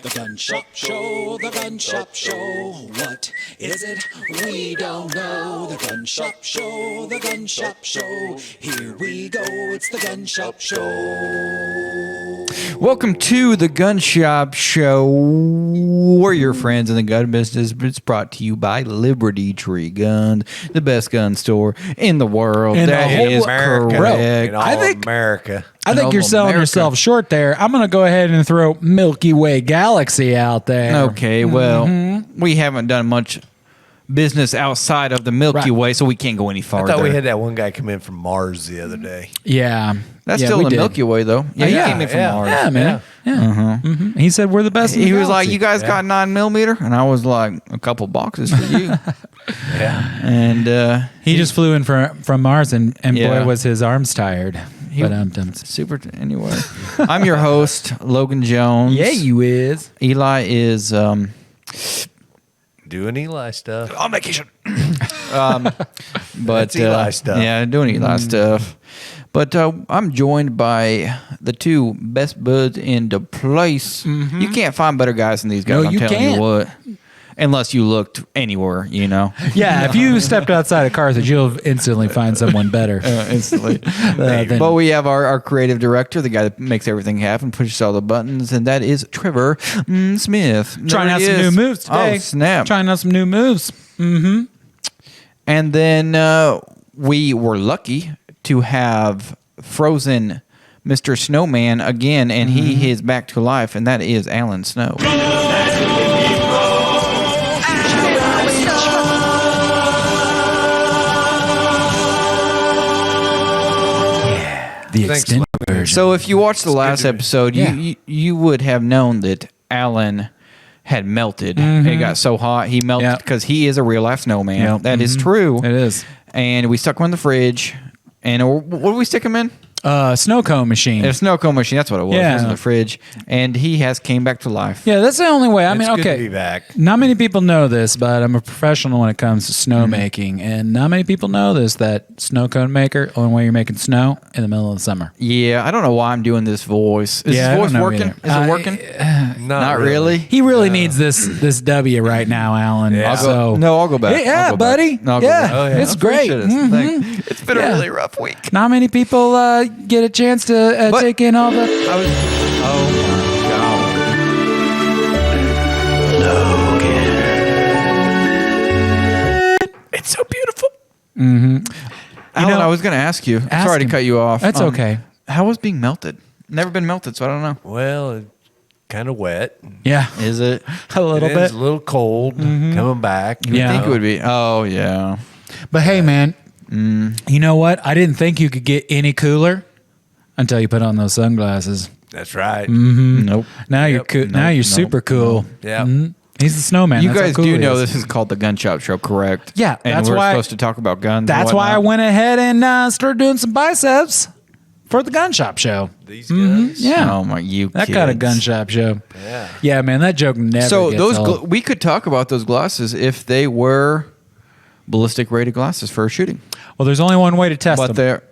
The Gun Shop Show, the Gun Shop Show. What is it? We don't know. The Gun Shop Show, the Gun Shop Show. Here we go, it's the Gun Shop Show. Welcome to the Gun Shop Show. We're your friends in the gun business. It's brought to you by Libertytreeguns, the best gun store in the world. That is correct. In all America. I think you're selling yourself short there. I'm going to go ahead and throw Milky Way Galaxy out there. Okay, well, we haven't done much business outside of the Milky Way, so we can't go any I farther. thought We had that one guy come in from Mars the other day. Yeah. That's Yeah, still we the did. Milky Way, though. Yeah, he came in from Mars. Yeah, man. Yeah. He said we're the best in the He was like, galaxy. "You guys got 9mm?" And I was like, "A couple boxes for you." Yeah. And He just flew in from Mars, and Yeah. boy, was his arms tired. super. Anyway, I'm your host, Logan Jones. Yeah, you is. Eli is Doing Eli stuff. on vacation. But That's Eli stuff. Yeah, doing Eli stuff. But I'm joined by the two best buds in the place. You can't find better guys than these guys. No, I'm you telling can't. you what. Unless you looked anywhere, you know. Yeah, if you stepped outside of Carthage, you'll instantly find someone better. Instantly. than- But we have our creative director, the guy that makes everything happen, pushes all the buttons, and that is Trevor Smith. Trying There out he some is. new moves today. Oh, snap. Trying out some new moves. And then we were lucky to have frozen Mr. Snowman again, and he is back to life, and that is Alan Snow. The Thanks, extended version. So if you watched the last episode, Yeah. you would have known that Alan had melted. It got so hot. He melted Yeah. because he is a real-life snowman. Yeah. That is true. It is. And we stuck him in the fridge. And what did we stick him in? Snow cone machine. A snow cone machine. That's what it was. Yeah. It was in the fridge. And he has came back to life. Yeah, that's the only way. I mean, It's good okay. to be back. Not many people know this, but I'm a professional when it comes to snowmaking, and not many people know this. That snow cone maker, only way you're making snow in the middle of the summer. Yeah, I don't know why I'm doing this voice. Is Yeah, I this voice don't know working? either. Is it working? Not really. He really needs this W right now, Alan. Yeah. So I'll go back. Yeah, I'll go buddy. back. No, I'll go Yeah, back. Oh, yeah. it's I great. appreciate it. Thanks. It's been Yeah. a really rough week. Not many people get a chance to But- take in all the. I was. Oh my God. It's so beautiful. Alan, I was going to ask you. Ask Sorry to him. cut you off. That's okay. How was being melted? Never been melted, so I don't know. Well, kind of wet. Yeah, Is it? a little It is bit. a little cold coming back. You Yeah. think it would be? Oh yeah. But hey, man, you know what? I didn't think you could get any cooler until you put on those sunglasses. That's right. Nope. Now you're Yep. cool. Now you're super cool. Yeah. He's the snowman. You That's how guys cool do he know is. this is called the Gun Shop Show, correct? Yeah, and that's we're why- supposed to talk about guns. That's and why I whatnot. went ahead and started doing some biceps for the gun shop show. These guys. Yeah, Oh my, you that kids. kind of gun shop show. Yeah. Yeah, man, that joke never. So gets those old. we could talk about those glasses if they were ballistic rated glasses for shooting, Well, there's only one way to test but them. they're.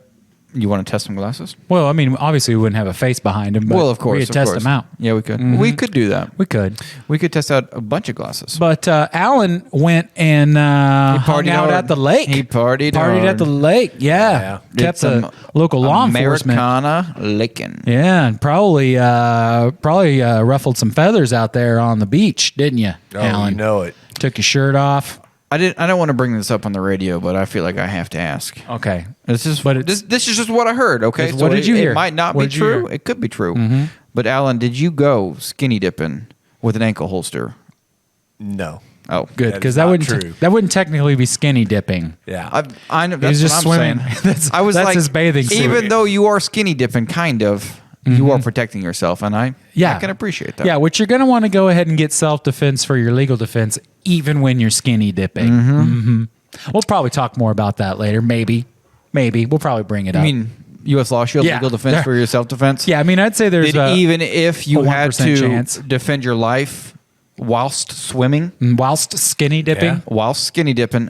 You want to test some glasses? Well, I mean, obviously we wouldn't have a face behind them. But Well, of course, we could test them out. Yeah, we could. We could do that. We could. We could test out a bunch of glasses. But Alan went and hung partied out hard. at the lake. He partied at hard. the lake. Yeah, Yeah. Did kept some the local law enforcement. Americana licking. Yeah, and probably ruffled some feathers out there on the beach, didn't you, Oh, Alan? you know it. Took your shirt off. I don't want to bring this up on the radio, but I feel like I have to ask. Okay. This is But it's- this is just what I heard. Okay, What did you hear? It might not What be did you true. hear? Mm-hmm. It could be true. But Alan, did you go skinny dipping with an ankle holster? No. Oh, Good, That because is that not wouldn't true. that wouldn't technically be skinny dipping. Yeah. I know. He That's was just what I'm swimming. saying. I was that's like, his bathing suit. even though you are skinny dipping, kind of, you are protecting yourself, and I can appreciate that. Yeah, which you're going to want to go ahead and get self-defense for your legal defense, even when you're skinny dipping. Mm-hmm. We'll probably talk more about that later. Maybe. We'll probably bring it up. I mean, U.S. Law Shield, Yeah. legal defense for your self-defense. yeah, I mean, I'd say there's Did even if you a had 1% to chance. defend your life whilst swimming, whilst skinny dipping. Yeah. whilst skinny dipping,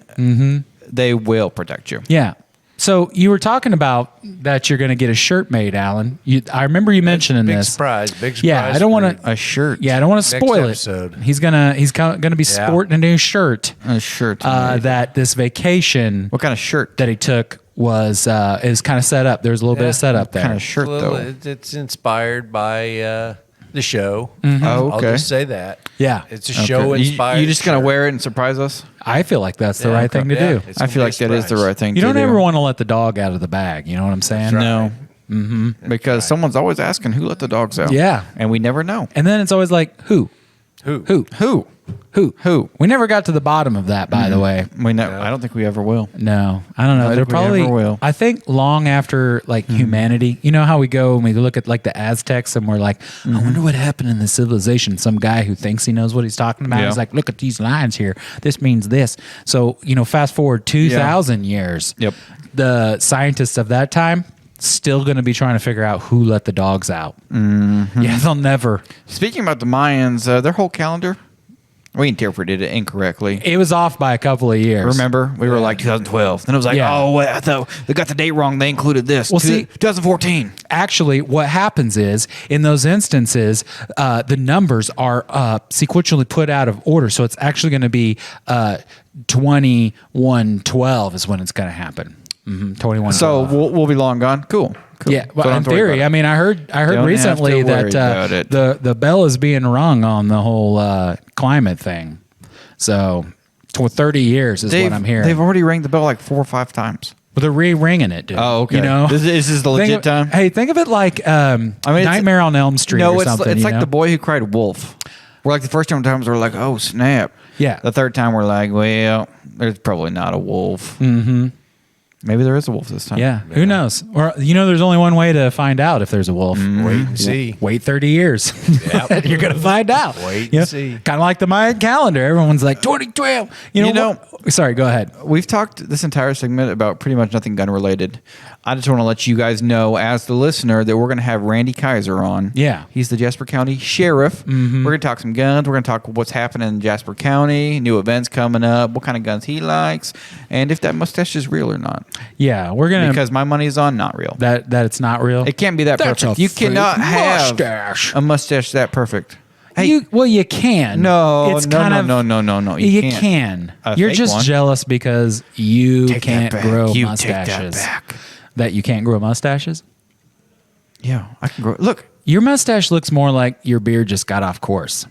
they will protect you. Yeah. So you were talking about that you're going to get a shirt made, Alan. I remember you mentioning Big this. surprise. Big surprise. Yeah, I don't want to A shirt. Yeah, I don't want to Next spoil episode. it. He's gonna be sporting a new shirt. A shirt. That this vacation what kind of shirt? that he took was is kind of set up. There's a little bit of setup there. Kind of shirt though. It's inspired by the show. Oh, I'll okay. just say that. Yeah. It's a show inspired. You just gonna shirt. wear it and surprise us? I feel like that's the Yeah, right thing to yeah, do. it's I gonna feel be like a that is the surprise. right thing. You to don't do. ever want to let the dog out of the bag. You know what I'm saying? Right. No. Because someone's always asking who let the dogs out. Yeah. And we never know. And then it's always like, who? Who? Who? We never got to the bottom of that, by the way. We know. I don't think we ever will. No, I don't know. I It'll think we probably. never will. I think long after like humanity. You know how we go and we look at like the Aztecs and we're like, I wonder what happened in the civilization. Some guy who thinks he knows what he's talking about Yeah. is like, look at these lines here. This means this. So fast forward 2,000 years. Yep. The scientists of that time still going to be trying to figure out who let the dogs out. Mm-hmm. Yeah, they'll never. Speaking about the Mayans, their whole calendar, we interpreted it incorrectly. It was off by a couple of years. Remember, we were like 2012. Then it was like, Yeah. oh, wait, I thought they got the date wrong. They included this. Well, see- 2014. Actually, what happens is in those instances, the numbers are sequentially put out of order. So it's actually going to be 2112 is when it's going to happen. 2112. So we'll be long gone. Cool. Yeah, So well, don't in have to worry theory, about it. I mean, I heard Don't recently have to worry that about it. the bell is being rung on the whole climate thing. So, 30 years is what I'm hearing. They've already rang the bell like 4 or 5 times. But they're re-ringing it, dude. Oh, okay. You know, This is the legit Think of- time? Hey, think of it like it's- Nightmare on Elm Street No, or it's something. it's you like know? the boy who cried wolf. We're like the first times we're like, oh snap. Yeah. The third time we're like, well, there's probably not a wolf. Mm-hmm. Maybe there is a wolf this time. Yeah, who knows? Or there's only one way to find out if there's a wolf. Wait and see. Wait 30 years. Yep. You're gonna find out. Wait and see. Kind of like the Mayan calendar. Everyone's like 2012. You know. Sorry, go ahead. We've talked this entire segment about pretty much nothing gun related. I just want to let you guys know, as the listener, that we're going to have Randee Kaiser on. Yeah. He's the Jasper County Sheriff. We're going to talk some guns. We're going to talk what's happening in Jasper County, new events coming up, what kind of guns he likes, and if that mustache is real or not. Yeah, we're gonna Because my money's on not real. that it's not real. It can't be that That's perfect. a You cannot fake have mustache. a mustache that perfect. Hey, You can. No, it's no, kind no, of, no, no, no, no. You You can't. can. A You're fake just one. jealous because you Take that can't back. grow You mustaches. take that back. That you can't grow mustaches. Yeah, I can grow. Look, Your mustache looks more like your beard just got off course.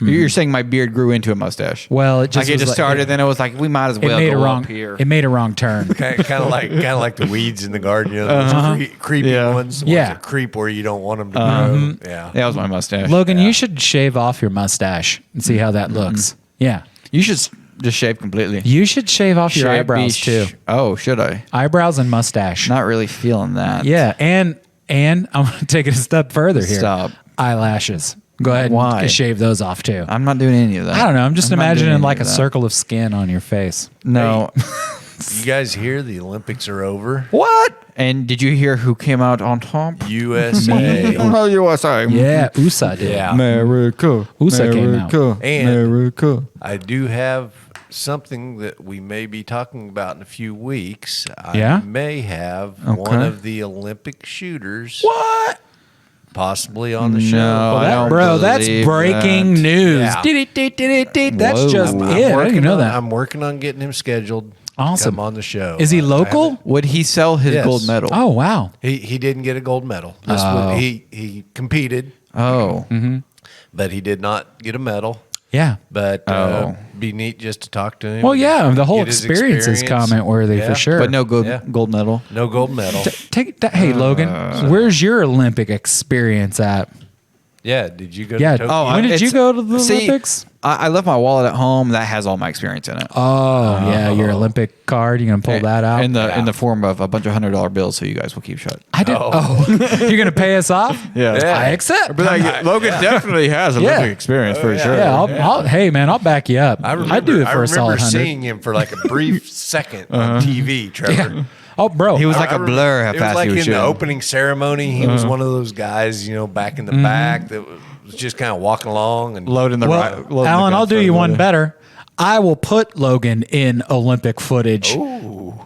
you're saying my beard grew into a mustache. Well, it just like it was just like- started, then it was like we might as It well made a go wrong. up here. It made a wrong turn. Kind of like the weeds in the garden, those creepy Yeah. ones. The Yeah. ones that creep where you don't want them to grow. Yeah. That was my mustache. Logan, you should shave off your mustache and see how that looks. Yeah. You should just shave completely. You should shave off your Shave eyebrows be too. Oh, should I? Eyebrows and mustache. Not really feeling that. Yeah, and I'm gonna take it a step further here. Stop. Eyelashes. Go ahead Why? and shave those off too. I'm not doing any of that. I don't know. I'm just not doing imagining any like of a that. circle of skin on your face. No. You guys hear the Olympics are over? What? And did you hear who came out on top? USA. Oh, USA. Yeah, USA did. Yeah. America. USA came out. And- America. I do have something that we may be talking about in a few weeks. Yeah? I may have Okay. one of the Olympic shooters What? possibly on the show. No, I don't Bro, that's believe breaking that. news. Yeah. That's Whoa. just I'm it. I didn't even know that. I'm working on getting him scheduled. to Awesome. Come on the show. Is he local? Would he sell his Yes. gold medal? Oh, wow. He didn't get a gold medal. He competed, Oh. but he did not get a medal. Yeah. But Oh. be neat just to talk to him. Well, yeah, the whole get his experience is comment worthy Yeah. for sure. But no gold, Yeah. gold medal. No gold medal. Take that. Hey, Logan, where's your Olympic experience at? Yeah, did you go Yeah. to Tokyo? Oh, When did you it's- go to the see, Olympics? I left my wallet at home. That has all my experience in it. Oh, yeah, your Olympic card. You gonna pull that out? in the form of a bunch of $100 bills, so you guys will keep shut. I did. Oh, you're gonna pay us off? Yeah. I accept. But like, Logan definitely has Yeah. Olympic experience for sure. yeah, I'll, hey man, I'll back you up. I'd do it for a I solid remember 100. seeing him for like a brief second on TV, Trevor. Yeah. Oh, bro, He was I like a remember- blur how It was fast like he was in shooting. the opening ceremony. He was one of those guys, back in the back that was just kind of walking along and Loading the well, right. loading the Alan, gun I'll do for you the one other. better. I will put Logan in Olympic footage.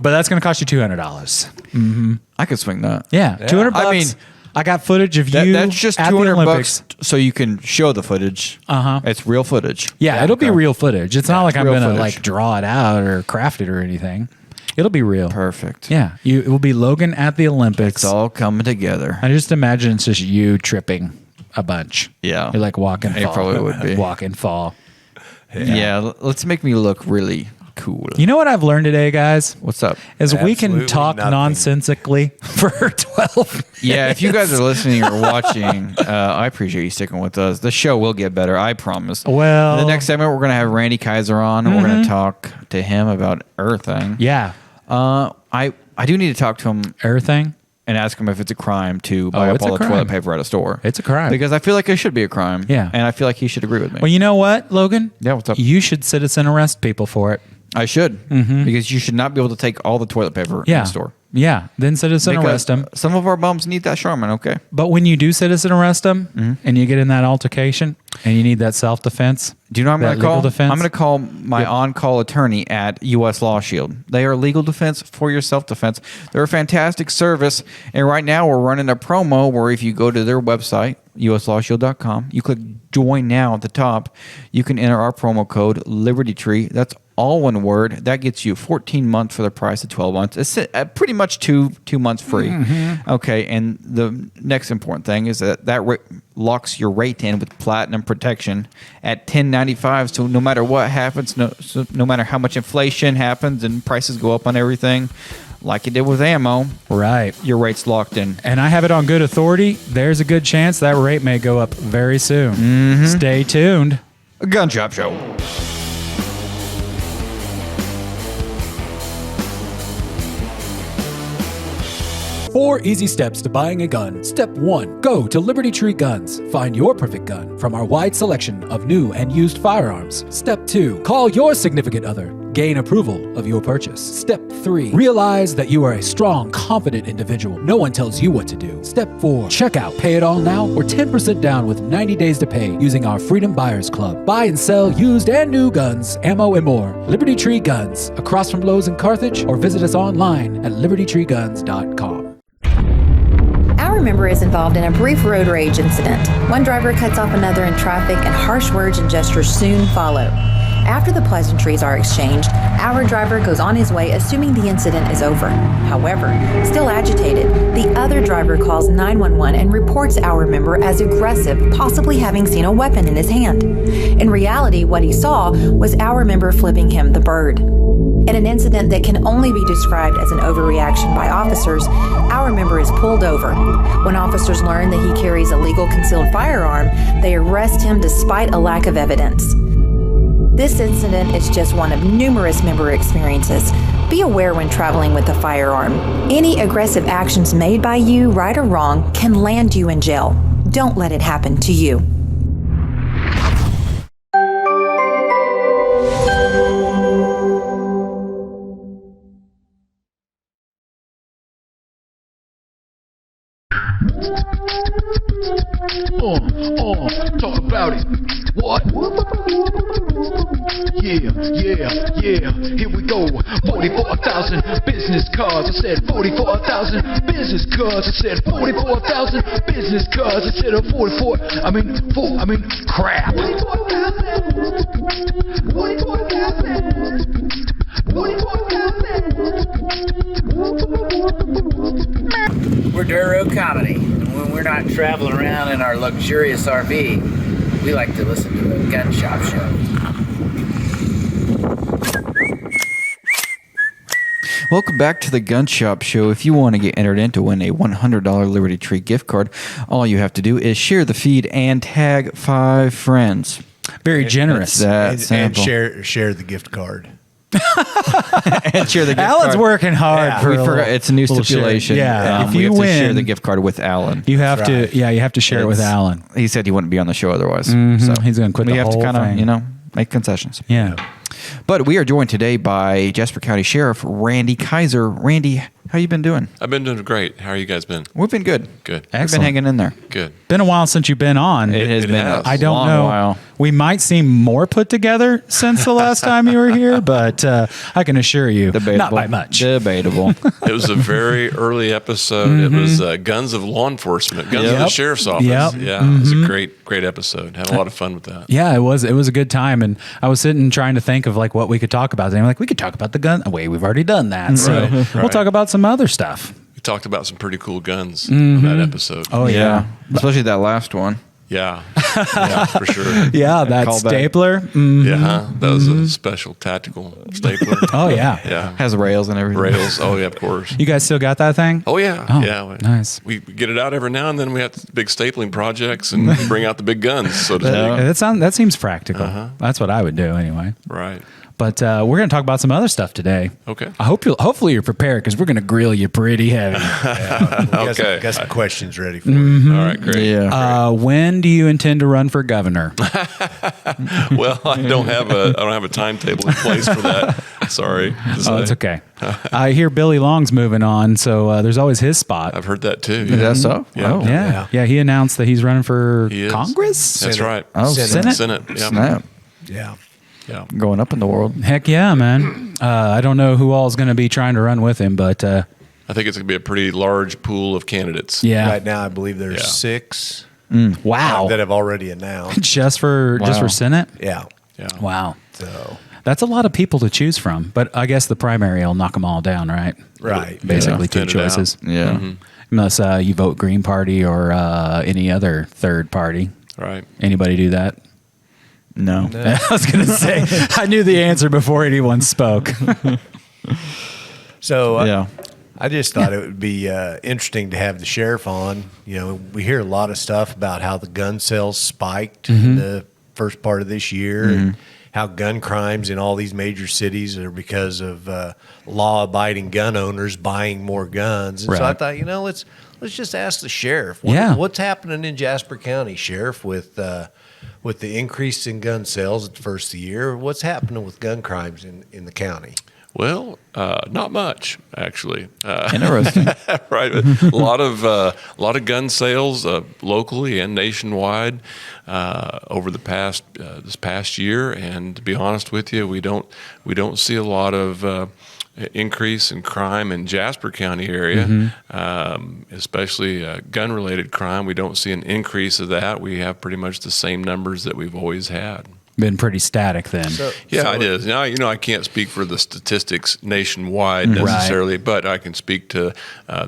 But that's going to cost you $200. I could swing that. Yeah, $200. I mean, I got footage of you. That's just at the $200 Olympics. so you can show the footage. It's real footage. Yeah, it'll be okay. real footage. It's not like I'm real going to footage. like draw it out or craft it or anything. It'll be real. Perfect. Yeah, it will be Logan at the Olympics. It's all coming together. I just imagine it's just you tripping a bunch. Yeah. You're like walk and It fall. probably would be. Walk and fall. Yeah. Let's make me look really cool. You know what I've learned today, guys? What's up? Is we can Absolutely talk nothing. nonsensically for 12 Yeah, if you guys are listening or watching, I appreciate you sticking with us. The show will get better, I promise. Well- in the next segment, we're going to have Randee Kaiser on, and we're going to talk to him about earthing. Yeah. I do need to talk to him Everything. and ask him if it's a crime to buy up it's a all the crime. toilet paper at a store. It's a crime. Because I feel like it should be a crime. Yeah. And I feel like he should agree with me. Well, you know what, Logan? Yeah, what's up? You should citizen arrest people for it. I should. Because you should not be able to take all the toilet paper in Yeah. the store. Yeah. Then citizen Because arrest them. some of our bums need that Charmin, okay? But when you do citizen arrest them and you get in that altercation and you need that self-defense, Do you know what I'm that going to call? legal defense? I'm going to call my on-call attorney at U.S. Law Shield. They are legal defense for your self-defense. They're a fantastic service. And right now we're running a promo where if you go to their website, uslawshield.com, you click join now at the top, you can enter our promo code LibertyTree. That's all one word. That gets you 14 months for the price of 12 months. It's pretty much two months free. Okay, and the next important thing is that locks your rate in with platinum protection at $10.95. So no matter what happens, no matter how much inflation happens and prices go up on everything, like it did with ammo, right. your rate's locked in. And I have it on good authority. There's a good chance that rate may go up very soon. Stay tuned. A gun shop show. 4 easy steps to buying a gun. Step 1. Go to Liberty Tree Guns. Find your perfect gun from our wide selection of new and used firearms. Step 2. Call your significant other. Gain approval of your purchase. Step 3. Realize that you are a strong, confident individual. No one tells you what to do. Step 4. Check out Pay It All Now or 10% down with 90 days to pay using our Freedom Buyers Club. Buy and sell used and new guns, ammo, and more. Liberty Tree Guns, across from Lowe's in Carthage, or visit us online at libertytreeguns.com. Our member is involved in a brief road rage incident. One driver cuts off another in traffic, and harsh words and gestures soon follow. After the pleasantries are exchanged, our driver goes on his way assuming the incident is over. However, still agitated, the other driver calls 911 and reports our member as aggressive, possibly having seen a weapon in his hand. In reality, what he saw was our member flipping him the bird. In an incident that can only be described as an overreaction by officers, our member is pulled over. When officers learn that he carries a legal concealed firearm, they arrest him despite a lack of evidence. This incident is just one of numerous member experiences. Be aware when traveling with a firearm. Any aggressive actions made by you, right or wrong, can land you in jail. Don't let it happen to you. Talk about it. What? Yeah. Here we go. 44,000 business cards. I said 44,000 business cards. I said 44,000 business cards. I said 44. Crap. 44,000. We're Dirt Road Comedy, and when we're not traveling around in our luxurious RV, we like to listen to a gun shop show. Welcome back to the Gun Shop Show. If you want to get entered in to win a $100 Liberty Tree gift card, all you have to do is share the feed and tag 5 friends. Very generous. That's that and simple. share the gift card. And share the gift Alan's card. working hard Yeah. for We a forgot, little- it's a new little share. stipulation. Yeah, if we you have to share win, the gift card with Alan. you have That's to. right. Yeah, you have to share it with It's- Alan. He said he wouldn't be on the show otherwise. Mhm. He's gonna quit We the have whole to kind thing. of, make concessions. Yeah. But we are joined today by Jasper County Sheriff Randee Kaiser. Randee, How you been doing? I've been doing great. How are you guys been? We've been good. Good. We've been Excellent. hanging in there. Good. Been a while since you've been on. It has It been has. a I don't long know. while. We might seem more put together since the last time you were here, but I can assure you, Debatable. not by much. Debatable. It was a very early episode. It was Guns of Law Enforcement, Guns of the Yep. Sheriff's Office. Yep. Yeah, it was a great episode. Had a lot of fun with that. Yeah, it was a good time, and I was sitting trying to think of like what we could talk about. And I'm like, we could talk about the gun. Wait, we've already done that, so we'll right. talk about some other stuff. We talked about some pretty cool guns on that episode. Oh yeah, Especially that last one. Yeah, for sure. yeah, that Callback. stapler. Yeah, that was a special tactical stapler. Oh yeah. Yeah. Has rails and everything. Rails. Oh, yeah, of course. You guys still got that thing? Oh, yeah. Oh, yeah. nice. We get it out every now and then. We have big stapling projects and bring out the big guns, so to speak. That seems practical. That's what I would do anyway. Right. But we're going to talk about some other stuff today. Okay. Hopefully you're prepared because we're going to grill you pretty heavy. Okay. Got some questions ready for you. All right, great. Yeah. When do you intend to run for governor? Well, I don't have a timetable in place for that. Sorry. Oh, it's okay. I hear Billy Long's moving on, so there's always his spot. I've heard that too. Is that so? Yeah. Oh. Yeah. He announced that he's running for He is. Congress. That's right. Oh, Senate? Senate. Yeah. Snap. Yeah. Yeah. Going up in the world. Heck yeah, man. I don't know who all is going to be trying to run with him, but I think it's going to be a pretty large pool of candidates. yeah. Right now, I believe there's Yeah. 6 Wow. that have already announced. just for Wow. Senate? Yeah. Yeah. Wow. So, That's a lot of people to choose from, but I guess the primary will knock them all down, right? right. Basically, Yeah. two Thin it out. choices. Yeah. Unless you vote Green Party or any other third party. Right. Anybody do that? No. I was going to say, I knew the answer before anyone spoke. So, Yeah. I just thought it would be interesting to have the sheriff on. You know, we hear a lot of stuff about how the gun sales spiked in the first part of this year, and how gun crimes in all these major cities are because of law-abiding gun owners buying more guns. And so I Right. thought, let's just ask the sheriff. Yeah. What's happening in Jasper County, Sheriff, with the increase in gun sales at the first of the year? What's happening with gun crimes in the county? Well, not much actually. Interesting. Right. A lot of gun sales locally and nationwide over the this past year. And to be honest with you, we don't see a lot of increase in crime in Jasper County area, especially gun-related crime. We don't see an increase of that. We have pretty much the same numbers that we've always had. Been pretty static then. Yeah, it is. Now, I can't speak for the statistics nationwide necessarily, but I can speak to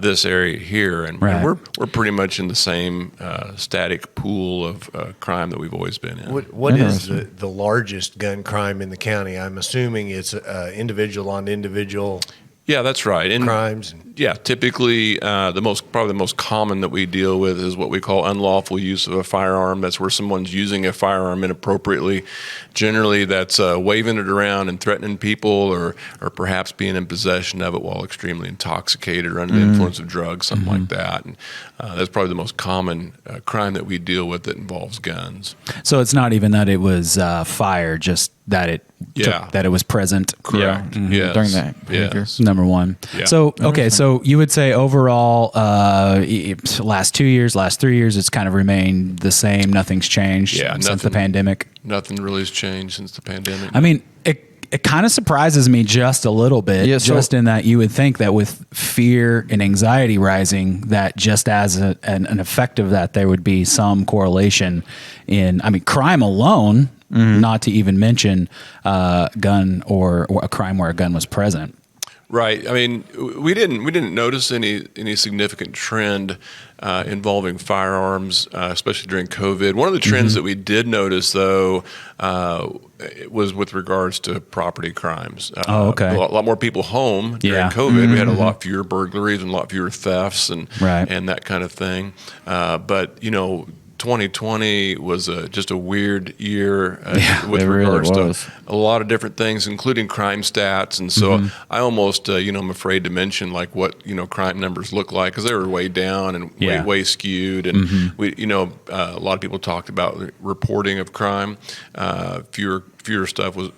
this area here, and Right. we're pretty much in the same static pool of crime that we've always been in. What is the largest gun crime in the county? I'm assuming it's individual on individual Yeah, that's right. And crimes. yeah, typically probably the most common that we deal with is what we call unlawful use of a firearm. That's where someone's using a firearm inappropriately. Generally, that's waving it around and threatening people, or perhaps being in possession of it while extremely intoxicated or under the influence of drugs, something like that. And that's probably the most common crime that we deal with that involves guns. So it's not even that it was fire, just that it that it was present. Correct. Yeah. Yes. During that behavior. Yes. Number one. Yeah. So okay, so you would say overall, last 2 years, last 3 years, it's kind of remained the same. Nothing's changed since the nothing. pandemic. Nothing really has changed since the pandemic. I mean, it kind of surprises me just a little bit, Yeah, so- just in that you would think that with fear and anxiety rising, that just as an effect of that, there would be some correlation in, crime alone, not to even mention gun or a crime where a gun was present. Right. I mean, we didn't notice any significant trend involving firearms, especially during COVID. One of the trends that we did notice, though, was with regards to property crimes. Okay. A lot more people home during Yeah. COVID. We had a lot fewer burglaries and a lot fewer thefts and Right. and that kind of thing. But 2020 was just a weird year with it really regards was. to a lot of different things, including crime stats. And so I almost, I'm afraid to mention like what, crime numbers look like, because they were way down and Yeah. way skewed. And we, a lot of people talked about reporting of crime. Fewer stuff was,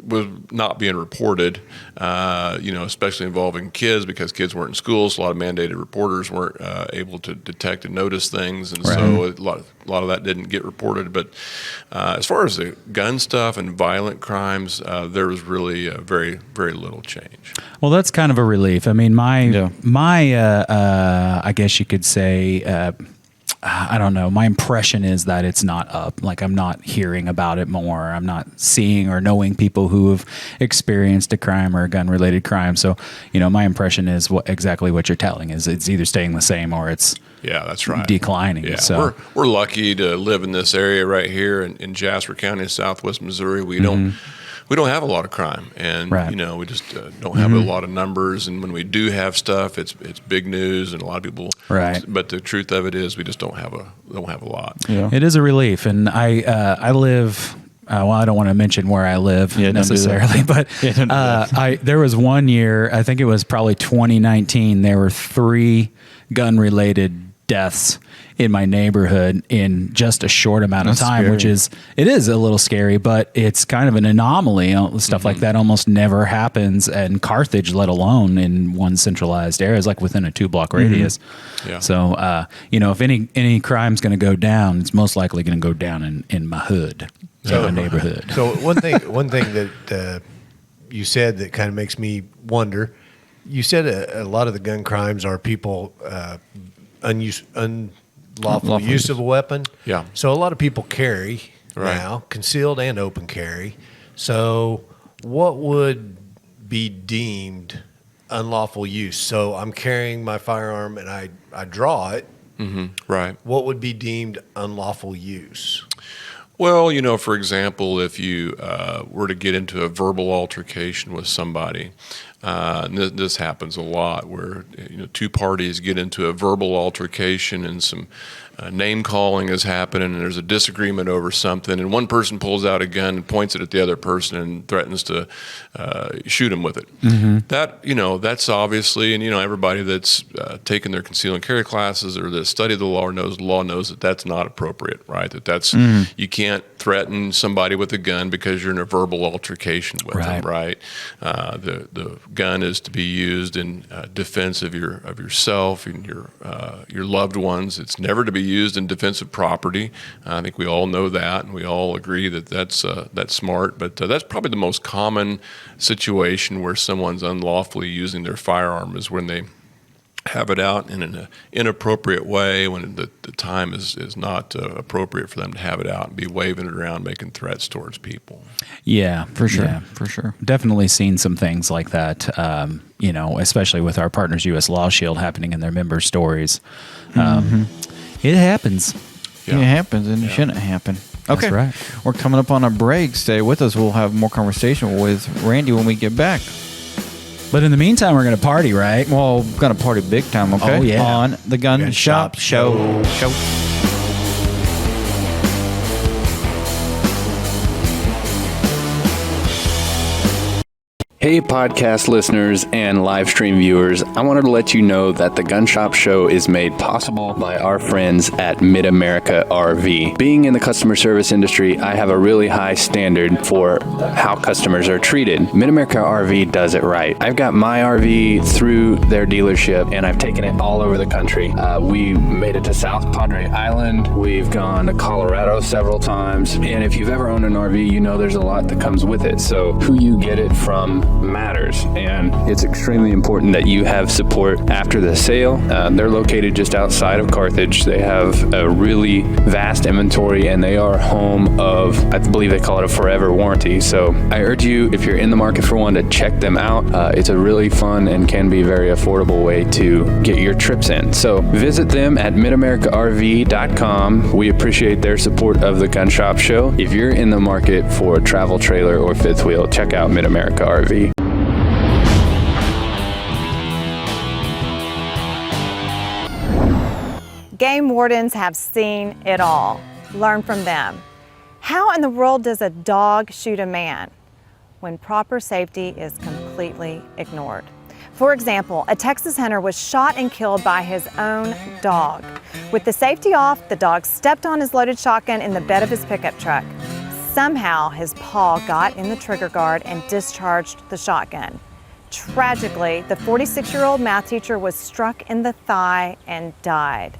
was not being reported, especially involving kids, because kids weren't in school, so a lot of mandated reporters weren't able to detect and notice things, and so a lot of that didn't get reported. But as far as the gun stuff and violent crimes, there was really very, very little change. Well, that's kind of a relief. I mean, my I guess you could say, I don't know. My impression is that it's not up. Like, I'm not hearing about it more. I'm not seeing or knowing people who have experienced a crime or a gun-related crime. So, my impression is exactly what you're telling is it's either staying the same or it's that's right, declining. Yeah, so we're lucky to live in this area right here in Jasper County, Southwest Missouri. We don't have a lot of crime, and we just don't have a lot of numbers. And when we do have stuff, it's big news, and a lot of people. Right. But the truth of it is, we just don't have a lot. Yeah. It is a relief, and I live. Well, I don't want to mention where I live necessarily, but there was one year. I think it was probably 2019. There were 3 gun-related deaths in my neighborhood in just a short amount of time, scary. which is a little scary, but it's kind of an anomaly. Stuff like that almost never happens in Carthage, let alone in one centralized area. It's like within a 2-block radius. Yeah. So, if any crime's going to go down, it's most likely going to go down in my hood, my neighborhood. So one thing that you said that kind of makes me wonder, you said a lot of the gun crimes are people unlawful use of a weapon. Yeah. So a lot of people carry now, concealed and open carry. So what would be deemed unlawful use? So I'm carrying my firearm and I draw it. Mm-hmm. Right. What would be deemed unlawful use? Well, for example, if you were to get into a verbal altercation with somebody, and this happens a lot, where 2 parties get into a verbal altercation and some name calling is happening, and there's a disagreement over something, and one person pulls out a gun and points it at the other person and threatens to shoot him with it. Mm-hmm. That's obviously, and everybody that's taken their conceal and carry classes or that study the law knows that that's not appropriate, right? That's you can't threaten somebody with a gun because you're in a verbal altercation with them, right? The gun is to be used in defense of yourself and your loved ones. It's never to be used in defense of property. I think we all know that, and we all agree that that's smart. But that's probably the most common situation where someone's unlawfully using their firearm is when they have it out in an inappropriate way, when the time is not appropriate for them to have it out and be waving it around, making threats towards people. Yeah, for sure. Yeah, for sure. Definitely seen some things like that, especially with our partners, U.S. Law Shield, happening in their member stories. It happens. Yeah. It happens, and it shouldn't happen. That's Okay, right. We're coming up on a break. Stay with us. We'll have more conversation with Randee when we get back. But in the meantime, we're going to party, right? Well, we're going to party big time, okay? Oh, yeah. On the Gun Shop Show. Hey, podcast listeners and live stream viewers. I wanted to let you know that the Gun Shop Show is made possible by our friends at Mid-America RV. Being in the customer service industry, I have a really high standard for how customers are treated. Mid-America RV does it right. I've got my RV through their dealership, and I've taken it all over the country. We made it to South Padre Island. We've gone to Colorado several times. And if you've ever owned an RV, you know there's a lot that comes with it. So who you get it from matters, and it's extremely important that you have support after the sale. They're located just outside of Carthage. They have a really vast inventory, and they are home of, I believe they call it a forever warranty. So I urge you, if you're in the market for one, to check them out. It's a really fun and can be very affordable way to get your trips in. So visit them at midamericarv.com. We appreciate their support of the Gun Shop Show. If you're in the market for a travel trailer or fifth wheel, check out Mid-America RV. Game wardens have seen it all. Learn from them. How in the world does a dog shoot a man when proper safety is completely ignored? For example, a Texas hunter was shot and killed by his own dog. With the safety off, the dog stepped on his loaded shotgun in the bed of his pickup truck. somehow his paw got in the trigger guard and discharged the shotgun. Tragically, the 46-year-old math teacher was struck in the thigh and died.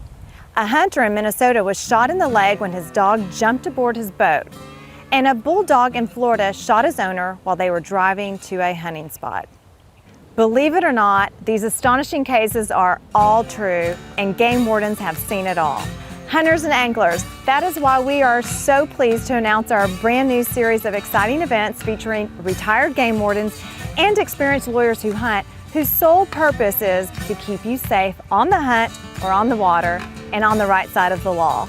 A hunter in Minnesota was shot in the leg when his dog jumped aboard his boat. And a bulldog in Florida shot his owner while they were driving to a hunting spot. Believe it or not, these astonishing cases are all true, and game wardens have seen it all. Hunters and anglers, that is why we are so pleased to announce our brand new series of exciting events featuring retired game wardens and experienced lawyers who hunt, whose sole purpose is to keep you safe on the hunt or on the water and on the right side of the law.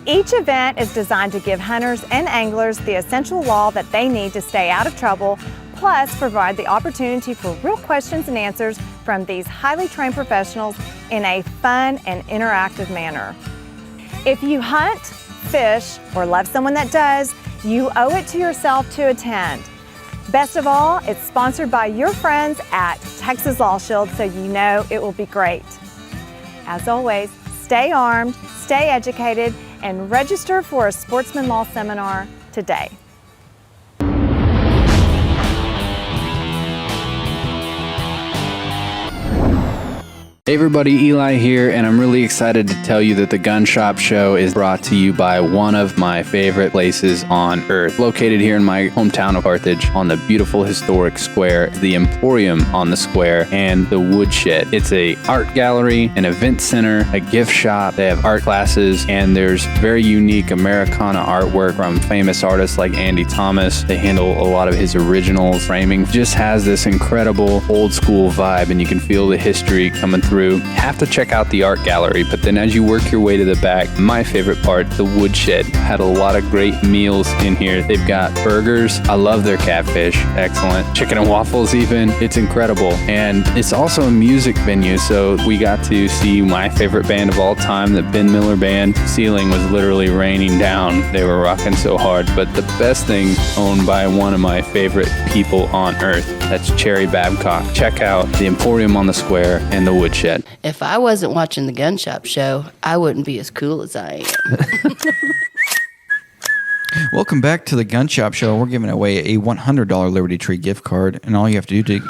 Each event is designed to give hunters and anglers the essential law that they need to stay out of trouble, plus provide the opportunity for real questions and answers from these highly trained professionals in a fun and interactive manner. If you hunt, fish, or love someone that does, you owe it to yourself to attend. Best of all, it's sponsored by your friends at Texas Law Shield, so you know it will be great. As always, stay armed, stay educated, and register for a sportsman law seminar today. Hey everybody, Eli here, and I'm really excited to tell you that the Gun Shop Show is brought to you by one of my favorite places on earth. Located here in my hometown of Carthage on the beautiful historic square, the Emporium on the square, and the Woodshed. It's a art gallery, an event center, a gift shop. They have art classes, and there's very unique Americana artwork from famous artists like Andy Thomas. They handle a lot of his originals. Framing just has this incredible old school vibe, and you can feel the history coming through. Have to check out the art gallery, but then as you work your way to the back, my favorite part, the Woodshed, had a lot of great meals in here. They've got burgers. I love their catfish. Excellent. Chicken and waffles even. It's incredible. And it's also a music venue, so we got to see my favorite band of all time, the Ben Miller Band. Ceiling was literally raining down. They were rocking so hard. But the best thing, owned by one of my favorite people on earth, that's Cherry Babcock. Check out the Emporium on the Square and the Woodshed. If I wasn't watching the Gun Shop Show, I wouldn't be as cool as I am. Welcome back to the Gun Shop Show. We're giving away a $100 Liberty Tree gift card, and all you have to do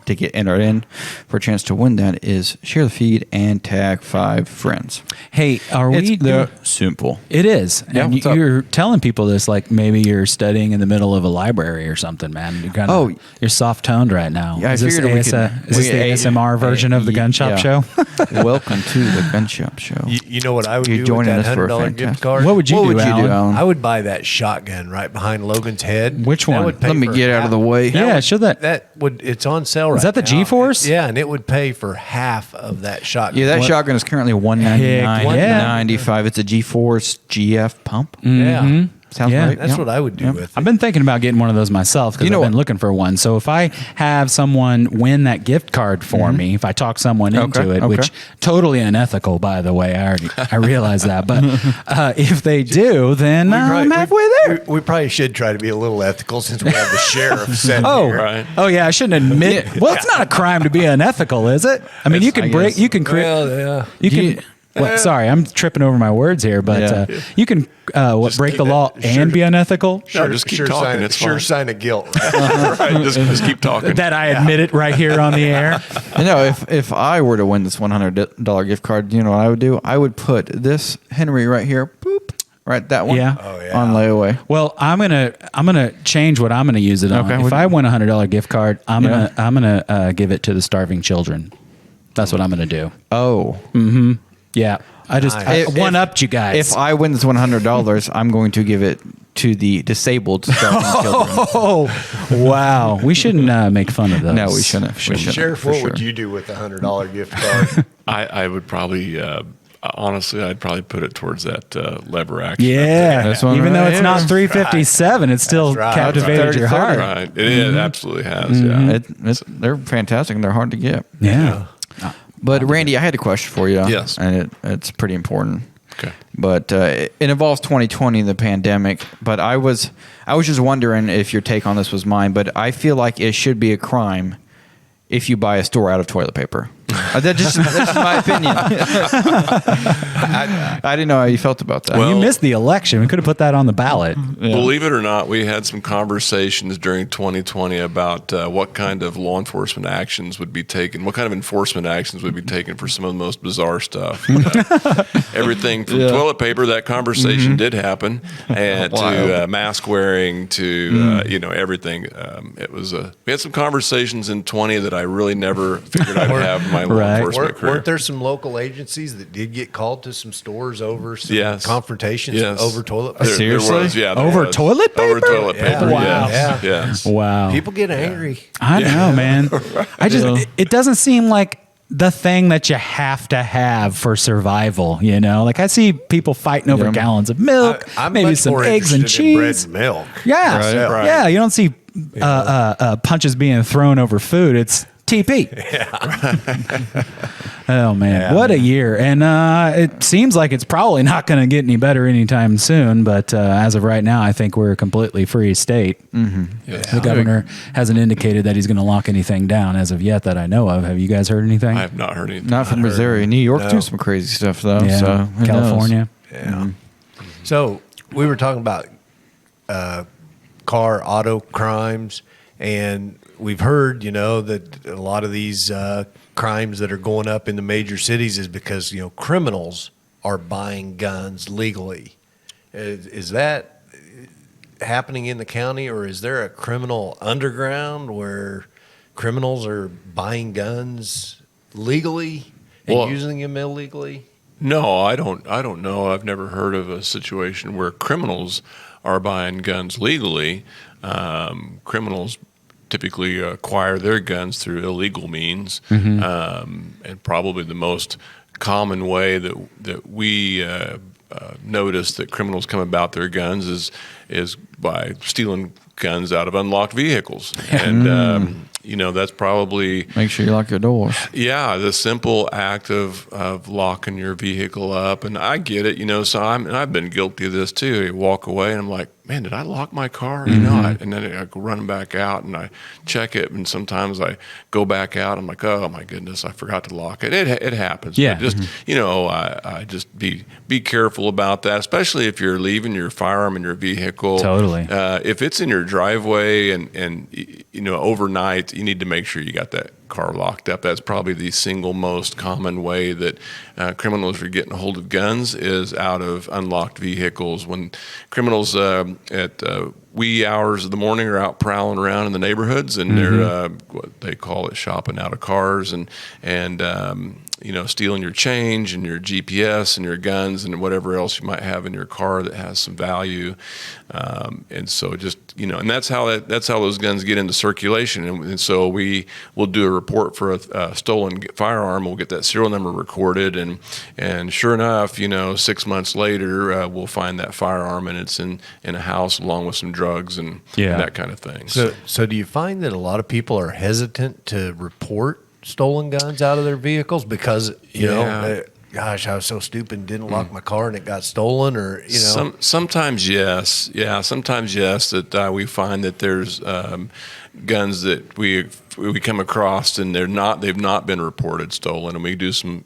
to get entered in for a chance to win that is share the feed and tag 5 friends. Hey, It's simple. It is. Yeah, And what's up? you're telling people this like maybe you're studying in the middle of a library or something, man. You're kind of you're soft toned right now. Yeah, is I this figured is this the ASMR version of the Gun Shop Show? Welcome to the Gun Shop Show. You know what I would You're do with joining that us for a $100 gift fantastic- card? What would you do, Alan? I would buy that shotgun right behind Logan's head. Which That one? would pay Let me for get out of the way. Yeah, show that. It's on sale right now. Is that the G-Force? Yeah, and it would pay for half of that shotgun. Yeah, that shotgun is currently $199, Heck yeah. $95. It's a G-Force GF pump. Yeah. Sounds Yeah. right. That's Yep. what I would do Yep. with it. I've been thinking about getting one of those myself because You know I've been what? looking for one. So if I have someone win that gift card for me, if I talk someone into it, which totally unethical, by the way, I realize that. But if they do, then I'm halfway there. We probably should try to be a little ethical since we have the sheriff sitting here. Right. Oh yeah, I shouldn't admit. Well, it's not a crime to be unethical, is it? I mean, you can break, you can create, Well, yeah. you can. What, sorry, I'm tripping over my words here, but you can break the law and be unethical. Sure, just keep talking. It's fine. sign of guilt. Right, just keep talking. That I admit it right here on the air. You know, if I were to win this $100 gift card, you know what I would do? I would put this Henry right here, boop, right, that one, Yeah. Oh, yeah. on layaway. Well, I'm gonna change what I'm gonna use it on. Okay. If I win a $100 gift card, I'm gonna give it to the starving children. That's what I'm gonna do. Oh. Yeah, I just one upped you guys. If I win this $100, I'm going to give it to the disabled starving children. Oh, wow! We shouldn't make fun of those. No, we shouldn't. Sheriff, for what sure. would you do with a $100 gift card? I would probably, honestly, I'd probably put it towards that lever action. Yeah, This one even though right it's not here. $357, it's still That's right. captivated your 30, heart. Right. It absolutely has. Yeah. They're fantastic and they're hard to get. Yeah. But Randy, I had a question for you. Yes. And it's pretty important. Okay. But it involves 2020, the pandemic. But I was just wondering if your take on this was mine. But I feel like it should be a crime if you buy a store out of toilet paper. That's just my opinion. I didn't know how you felt about that. Well, You missed the election. We could have put that on the ballot. Believe it or not, we had some conversations during 2020 about what kind of law enforcement actions would be taken, what kind of enforcement actions would be taken for some of the most bizarre stuff. Everything from toilet paper, that conversation did happen, and to mask wearing, to everything. It was we had some conversations in 20 that I really never figured I'd have in my law enforcement career. Weren't there some local agencies that did get called to some stores over some confrontations over toilet paper? Seriously? There was, yeah. Over toilet paper? Over toilet paper, Wow. yes. Wow. People get angry. I know, man. It doesn't seem like the thing that you have to have for survival, Like I see people fighting over gallons of milk, I'm maybe much some more eggs and interested in bread cheese. and milk. Yeah. Right. Yeah, you don't see punches being thrown over food. It's TP. Oh man, what a year! And it seems like it's probably not going to get any better anytime soon. But as of right now, I think we're a completely free state. The governor hasn't indicated that he's going to lock anything down as of yet that I know of. Have you guys heard anything? I have not heard anything. Not from Missouri. New York do some crazy stuff though. Yeah. So who California. knows? Yeah. So we were talking about auto crimes, and we've heard, that a lot of these crimes that are going up in the major cities is because, criminals are buying guns legally. Is that happening in the county, or is there a criminal underground where criminals are buying guns legally and using them illegally? No, I don't know. I've never heard of a situation where criminals are buying guns legally. Criminals typically acquire their guns through illegal means, and probably the most common way that we notice that criminals come about their guns is by stealing guns out of unlocked vehicles, and that's probably Make sure you lock your doors. Yeah, the simple act of locking your vehicle up, and I get it, So I've been guilty of this too. You walk away, and I'm like, man, did I lock my car? And then I go run back out, and I check it, and sometimes I go back out. I'm like, oh my goodness, I forgot to lock it. It happens. Yeah. But just I just be careful about that, especially if you're leaving your firearm in your vehicle. Totally. If it's in your driveway and overnight, you need to make sure you got that car locked up. That's probably the single most common way that criminals are getting a hold of guns is out of unlocked vehicles. When criminals at wee hours of the morning are out prowling around in the neighborhoods, and they're what they call it shopping out of cars, and stealing your change and your GPS and your guns and whatever else you might have in your car that has some value. And so just, and that's how those guns get into circulation. And so we will do a report for a stolen firearm. We'll get that serial number recorded, and sure enough, 6 months later, we'll find that firearm, and it's in a house along with some drugs and that kind of thing. So do you find that a lot of people are hesitant to report stolen guns out of their vehicles because, gosh, I was so stupid and didn't lock my car and it got stolen, or, Sometimes yes. Yeah, sometimes yes, that we find that there's guns that we come across and they've not been reported stolen, and we do some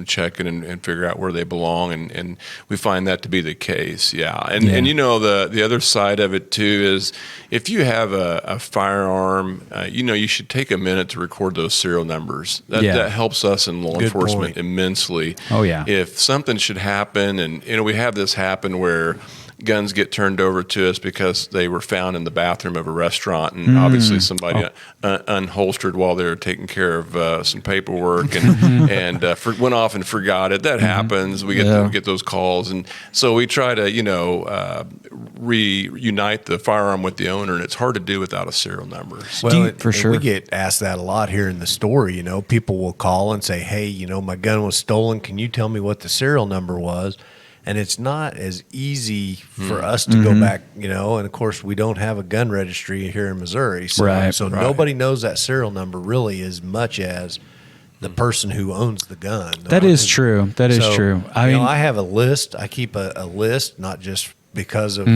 checking and figure out where they belong, and we find that to be the case. And the other side of it too is if you have a firearm, you should take a minute to record those serial numbers. That helps us in law enforcement immensely. Oh yeah. If something should happen, and we have this happen where guns get turned over to us because they were found in the bathroom of a restaurant, and obviously somebody unholstered while they were taking care of some paperwork and went off and forgot it. That happens. We get those calls, and so we try to reunite the firearm with the owner, and it's hard to do without a serial number. Well, for sure, we get asked that a lot here in the store. People will call and say, "Hey, my gun was stolen. Can you tell me what the serial number was?" And it's not as easy for us to go back, and of course we don't have a gun registry here in Missouri. So, nobody knows that serial number really as much as the person who owns the gun. That is true. That is true. I have a list. I keep a list, not just because of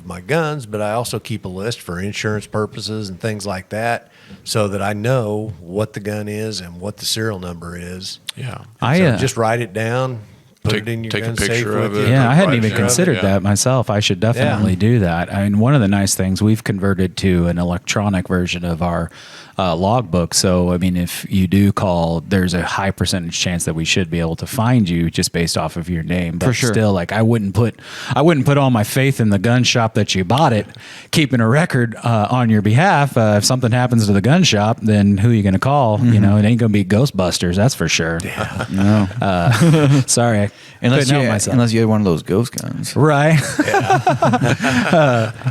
my guns, but I also keep a list for insurance purposes and things like that, so that I know what the gun is and what the serial number is. Yeah. So just write it down. Put it in your take a gun safe picture of with it. you. Yeah, I hadn't even Right, considered yeah. that myself. I should definitely do that. I mean, one of the nice things, we've converted to an electronic version of our logbook. So, I mean, if you do call, there's a high percentage chance that we should be able to find you just based off of your name. But For sure. still, like, I wouldn't put all my faith in the gun shop that you bought it, keeping a record on your behalf. If something happens to the gun shop, then who are you going to call? You know, it ain't going to be Ghostbusters, that's for sure. Yeah. No. Sorry, I Unless couldn't help myself. unless you had one of those ghost guns. Right.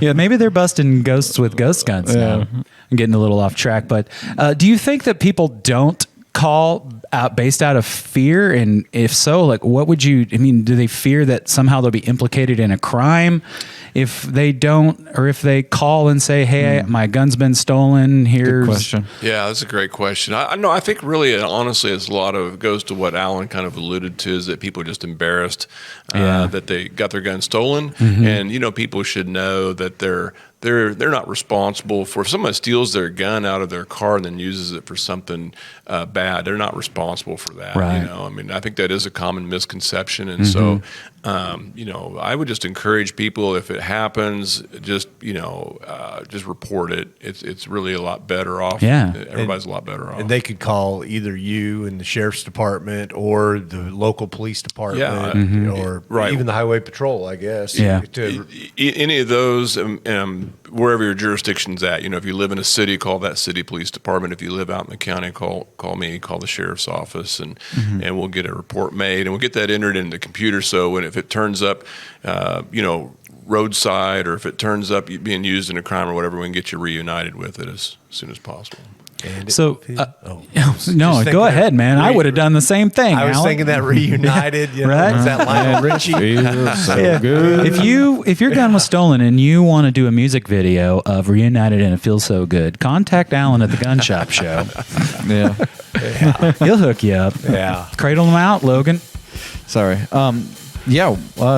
Yeah, maybe they're busting ghosts with ghost guns now. I'm getting a little off track, but do you think that people don't call out based out of fear? And if so, like, what would you, I mean, do they fear that somehow they'll be implicated in a crime if they don't, or if they call and say, hey, my gun's been stolen, here's... Good question. Yeah, that's a great question. I think really, honestly, it's goes to what Alan kind of alluded to, is that people are just embarrassed that they got their gun stolen. And, you know, people should know that they're not responsible for, if someone steals their gun out of their car and then uses it for something bad, they're not responsible for that. Right. You know, I mean, I think that is a common misconception. And so, you know, I would just encourage people, if it happens, just, you know, just report it. It's really a lot better off. Yeah. Everybody's a lot better off. And they could call either you and the sheriff's department or the local police department or even the highway patrol, I guess. Yeah. Any of those, wherever your jurisdiction's at. You know, if you live in a city, call that city police department. If you live out in the county, call me, call the sheriff's office, and we'll get a report made, and we'll get that entered into the computer. So if it turns up, you know, roadside, or if it turns up being used in a crime or whatever, we can get you reunited with it as soon as possible. So, no, go ahead, man. I would have done the same thing. I was Alan. thinking that reunited, you know, Right? was that Lionel Richie? Yeah. If your gun was stolen and you want to do a music video of Reunited and It Feels So Good, contact Alan at the Gun Shop Show. Yeah. He'll hook you up. Yeah. Cradle them out, Logan. Sorry.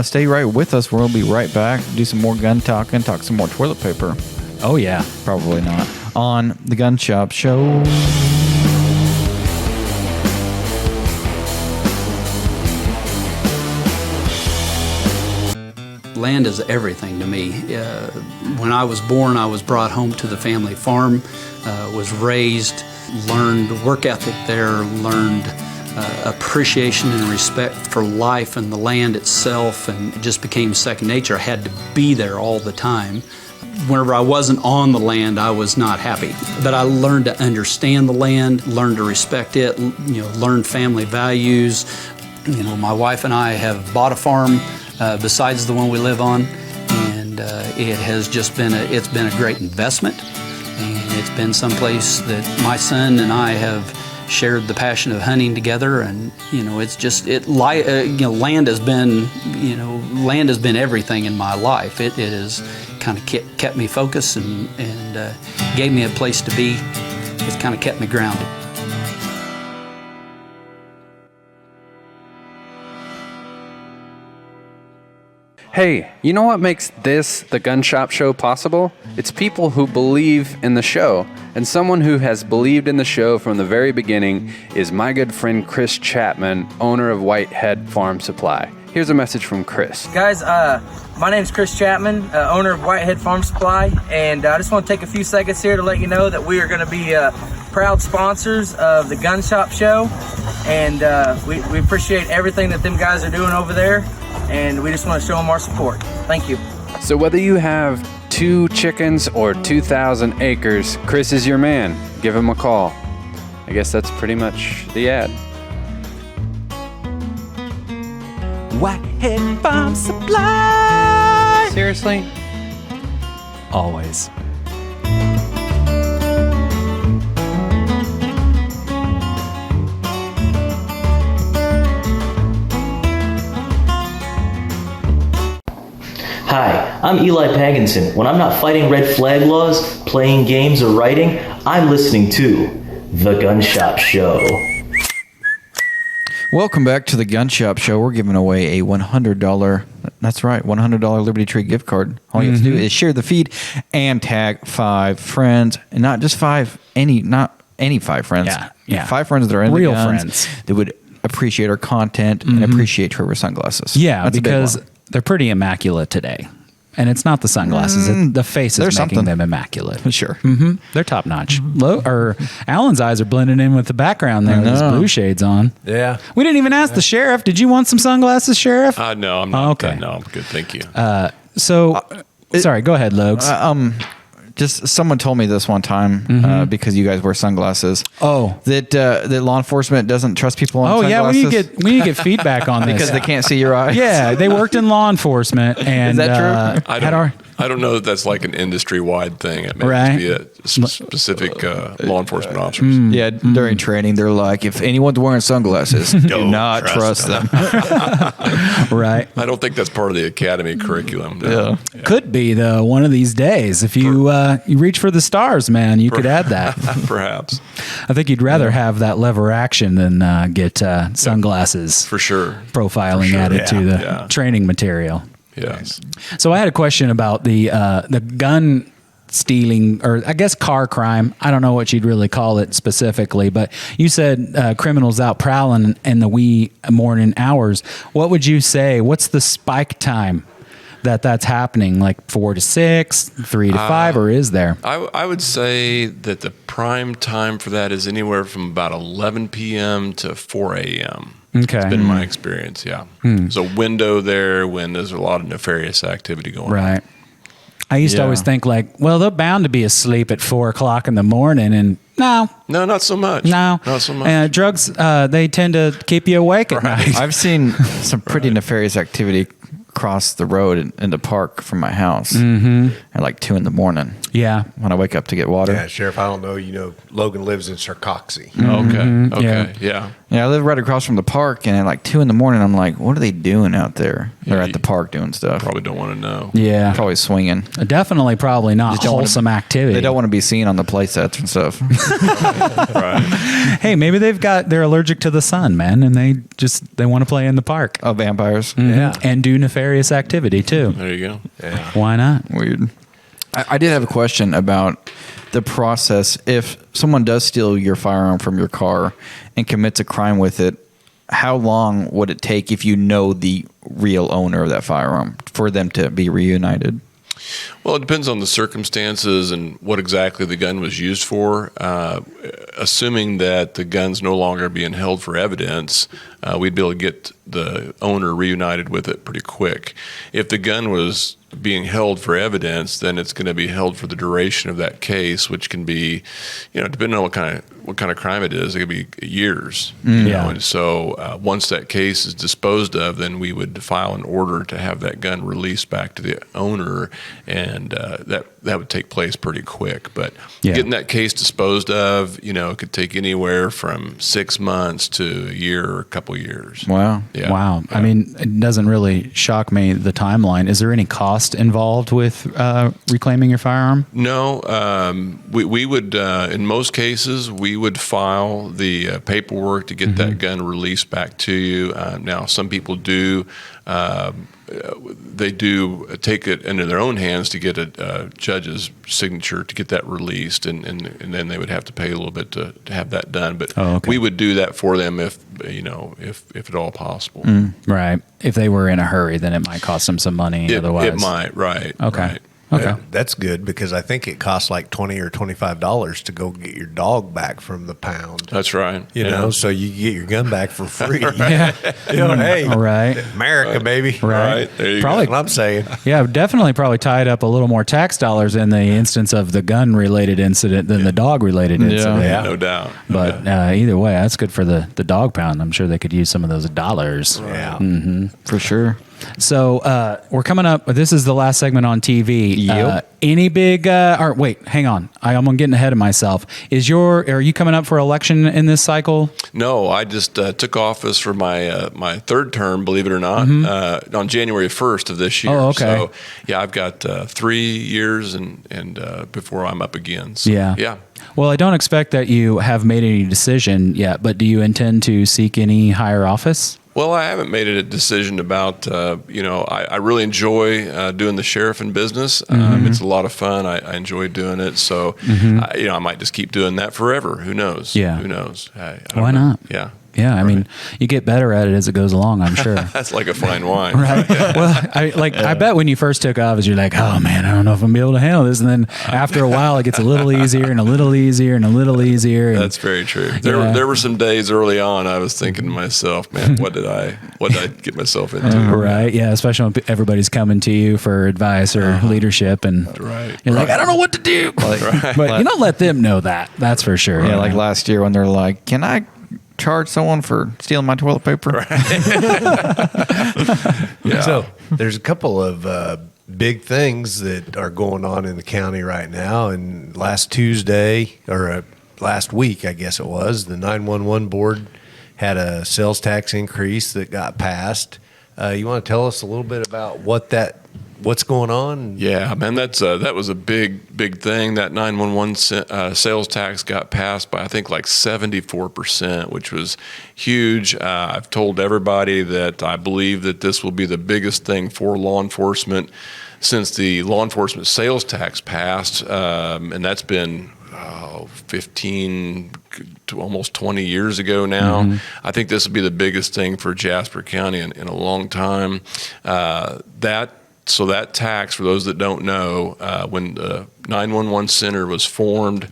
Stay right with us. We'll be right back. Do some more gun talk and talk some more toilet paper. Oh, yeah. Probably not. On the Gun Shop Show. Land is everything to me. When I was born, I was brought home to the family farm, was raised, learned work ethic there, learned appreciation and respect for life and the land itself, and it just became second nature. I had to be there all the time. Whenever I wasn't on the land, I was not happy. But I learned to understand the land, learned to respect it, you know, learned family values. You know, my wife and I have bought a farm besides the one we live on, and it has just been it's been a great investment, and it's been someplace that my son and I have shared the passion of hunting together. And you know, it's just land has been everything in my life. It has kind of kept me focused and gave me a place to be. It's kind of kept me grounded. Hey, you know what makes this, the Gun Shop Show, possible? It's people who believe in the show. And someone who has believed in the show from the very beginning is my good friend Chris Chapman, owner of Whitehead Farm Supply. Here's a message from Chris. Guys, my name's Chris Chapman, owner of Whitehead Farm Supply, and I just want to take a few seconds here to let you know that we are going to be proud sponsors of the Gun Shop Show, and we appreciate everything that them guys are doing over there, and we just want to show them our support. Thank you. So whether you have 2 chickens or 2,000 acres, Chris is your man. Give him a call. I guess that's pretty much the ad. Whitehead Farm Supply. Seriously? Always. Hi, I'm Eli Pagginson. When I'm not fighting red flag laws, playing games, or writing, I'm listening to The Gun Shop Show. Welcome back to the Gun Shop Show. We're giving away a $100. That's right, $100 Liberty Tree gift card. All you have to do is share the feed and tag 5 friends, and not just 5, not any 5 friends. Yeah. 5 friends that are in Real the guns friends that would appreciate our content and appreciate Trevor sunglasses. Yeah, That's a big because one. they're pretty immaculate today. And it's not the sunglasses. The face is making them immaculate. Sure. They're top notch. Alan's eyes are blending in with the background there with his blue shades on. Yeah. We didn't even ask the sheriff. Did you want some sunglasses, Sheriff? No, I'm not. Okay. No, I'm good. Thank you. Sorry, go ahead, Logs. Just someone told me this one time because you guys wear sunglasses. Oh, that law enforcement doesn't trust people on sunglasses. Yeah, we need to get feedback on this because they can't see your eyes. Yeah, they worked in law enforcement, and is that true? I don't know that that's like an industry-wide thing. It may just be a specific law enforcement officers. Yeah, during training, they're like, if anyone's wearing sunglasses, do not trust them. Right. I don't think that's part of the academy curriculum. No. Yeah. Could be, though, one of these days. If you you reach for the stars, man, you could add that. Perhaps. I think you'd rather have that lever action than get sunglasses. For sure. Profiling added to the training material. Yes. So I had a question about the gun stealing, or I guess car crime. I don't know what you'd really call it specifically, but you said criminals out prowling in the wee morning hours. What would you say? What's the spike time that's happening? Like 4 to 6, 3 to 5, or is there? I would say that the prime time for that is anywhere from about 11 p.m. to 4 a.m. Okay. It's been my experience, yeah. There's a window there when there's a lot of nefarious activity going on. Right. I used to always think like, well, they're bound to be asleep at 4 o'clock in the morning, and no, not so much. No, not so much. Drugs, they tend to keep you awake at night. I've seen some pretty nefarious activity across the road in the park from my house at like 2 a.m. Yeah, when I wake up to get water. Yeah, Sheriff, I don't know. You know, Logan lives in Sarcoxy. Okay. Yeah. I live right across from the park, and at like 2 a.m, I'm like, what are they doing out there? They're at the park doing stuff. Probably don't want to know. Yeah, probably swinging. Definitely, probably not wholesome activity. They don't want to be seen on the play sets and stuff. Right. Hey, maybe they're allergic to the sun, man, and they want to play in the park. Oh, vampires. Yeah, and do nefarious activity too. There you go. Yeah. Why not? Weird. I did have a question about the process. If someone does steal your firearm from your car and commits a crime with it, how long would it take if you know the real owner of that firearm for them to be reunited? Well, it depends on the circumstances and what exactly the gun was used for. Assuming that the gun's no longer being held for evidence, we'd be able to get the owner reunited with it pretty quick. If the gun was being held for evidence, then it's going to be held for the duration of that case, which can be, depending on what kind of crime it is, it could be years. And so once that case is disposed of, then we would file an order to have that gun released back to the owner, and that would take place pretty quick. But getting that case disposed of, it could take anywhere from 6 months to a year or a couple years. Wow. Yeah. Wow. Yeah. I mean, it doesn't really shock me, the timeline. Is there any cost involved with reclaiming your firearm? No. We would, in most cases, we would file the paperwork to get that gun released back to you. Now, some people do. They do take it into their own hands to get a judge's signature to get that released, and then they would have to pay a little bit to have that done. But we would do that for them if at all possible. Right. If they were in a hurry, then it might cost them some money. Otherwise, it might. Right. Okay. Right. Okay. That's good, because I think it costs like $20 or $25 to go get your dog back from the pound. That's right. You know, so you get your gun back for free. Yeah. Hey, right. America, baby. Right. There you Probably go. That's what I'm saying. Yeah, definitely probably tied up a little more tax dollars in the instance of the gun-related incident than the dog-related incident. Yeah, no doubt. But either way, that's good for the dog pound. I'm sure they could use some of those dollars. Yeah. For sure. So we're coming up. This is the last segment on TV. Yep. Any big? Or wait, hang on. I'm getting ahead of myself. Are you coming up for election in this cycle? No, I just took office for my my third term, believe it or not, on January 1st of this year. Oh, okay. So yeah, I've got 3 years and before I'm up again. So, Yeah. Yeah. Well, I don't expect that you have made any decision yet, but do you intend to seek any higher office? Well, I haven't made a decision about, I really enjoy doing the sheriffing business. It's a lot of fun. I enjoy doing it. So, I might just keep doing that forever. Who knows? Yeah. Who knows? I don't Why know. not? Yeah. Yeah, I mean, you get better at it as it goes along, I'm sure. That's like a fine wine. Right. Well, I bet when you first took office, you're like, oh man, I don't know if I'm gonna be able to handle this. And then after a while, it gets a little easier and a little easier and a little easier. And, That's very true. There were some days early on I was thinking to myself, man, what did I get myself into? Right. Yeah. Especially when everybody's coming to you for advice or leadership, and you're like, I don't know what to do. But you don't let them know that. That's for sure. Yeah, like last year when they're like, can I charge someone for stealing my toilet paper? Yeah. So there's a couple of big things that are going on in the county right now. And last Tuesday, or last week, I guess it was, the 911 board had a sales tax increase that got passed. You want to tell us a little bit about what's going on? Yeah, man, that was a big thing. That 911 sales tax got passed by, I think, like 74%, which was huge. I've told everybody that I believe that this will be the biggest thing for law enforcement since the law enforcement sales tax passed, and that's been 15 to almost 20 years ago now. I think this will be the biggest thing for Jasper County in a long time. So that tax, for those that don't know, when the 911 Center was formed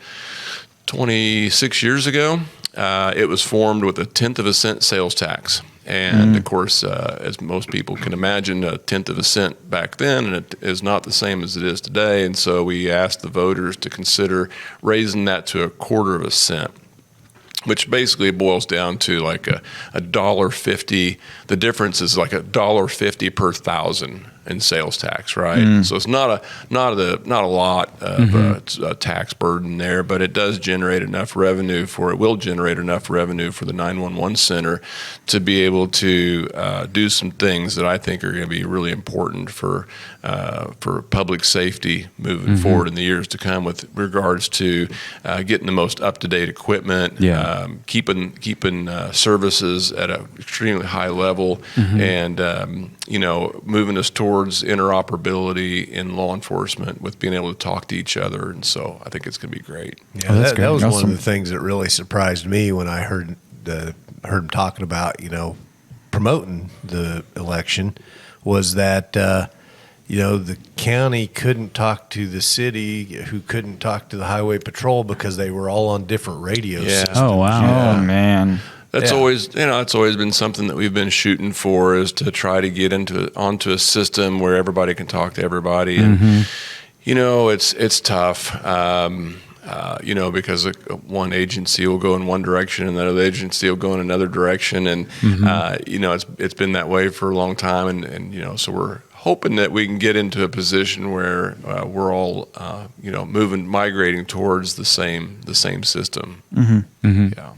26 years ago, it was formed with a 1/10 of a cent sales tax. And of course, as most people can imagine, 1/10 of a cent back then, and it is not the same as it is today. And so we asked the voters to consider raising that to 1/4 of a cent, which basically boils down to like a $1.50. The difference is like $1.50 per thousand in sales tax, right? So it's not a lot of tax burden there, but it does generate enough revenue will generate enough revenue for the 911 Center to be able to do some things that I think are going to be really important for public safety moving forward in the years to come, with regards to getting the most up-to-date equipment, keeping services at an extremely high level, and moving us towards interoperability in law enforcement with being able to talk to each other. And so I think it's going to be great. Yeah, that was one of the things that really surprised me when I heard him talking about, promoting the election, was that, the county couldn't talk to the city, who couldn't talk to the highway patrol because they were all on different radio systems. Oh, wow. Yeah. Oh, man. That's always, it's always been something that we've been shooting for, is to try to get onto a system where everybody can talk to everybody. And, it's tough, because one agency will go in one direction and another agency will go in another direction. And, it's been that way for a long time. And so we're hoping that we can get into a position where we're all, migrating towards the same system. Yeah.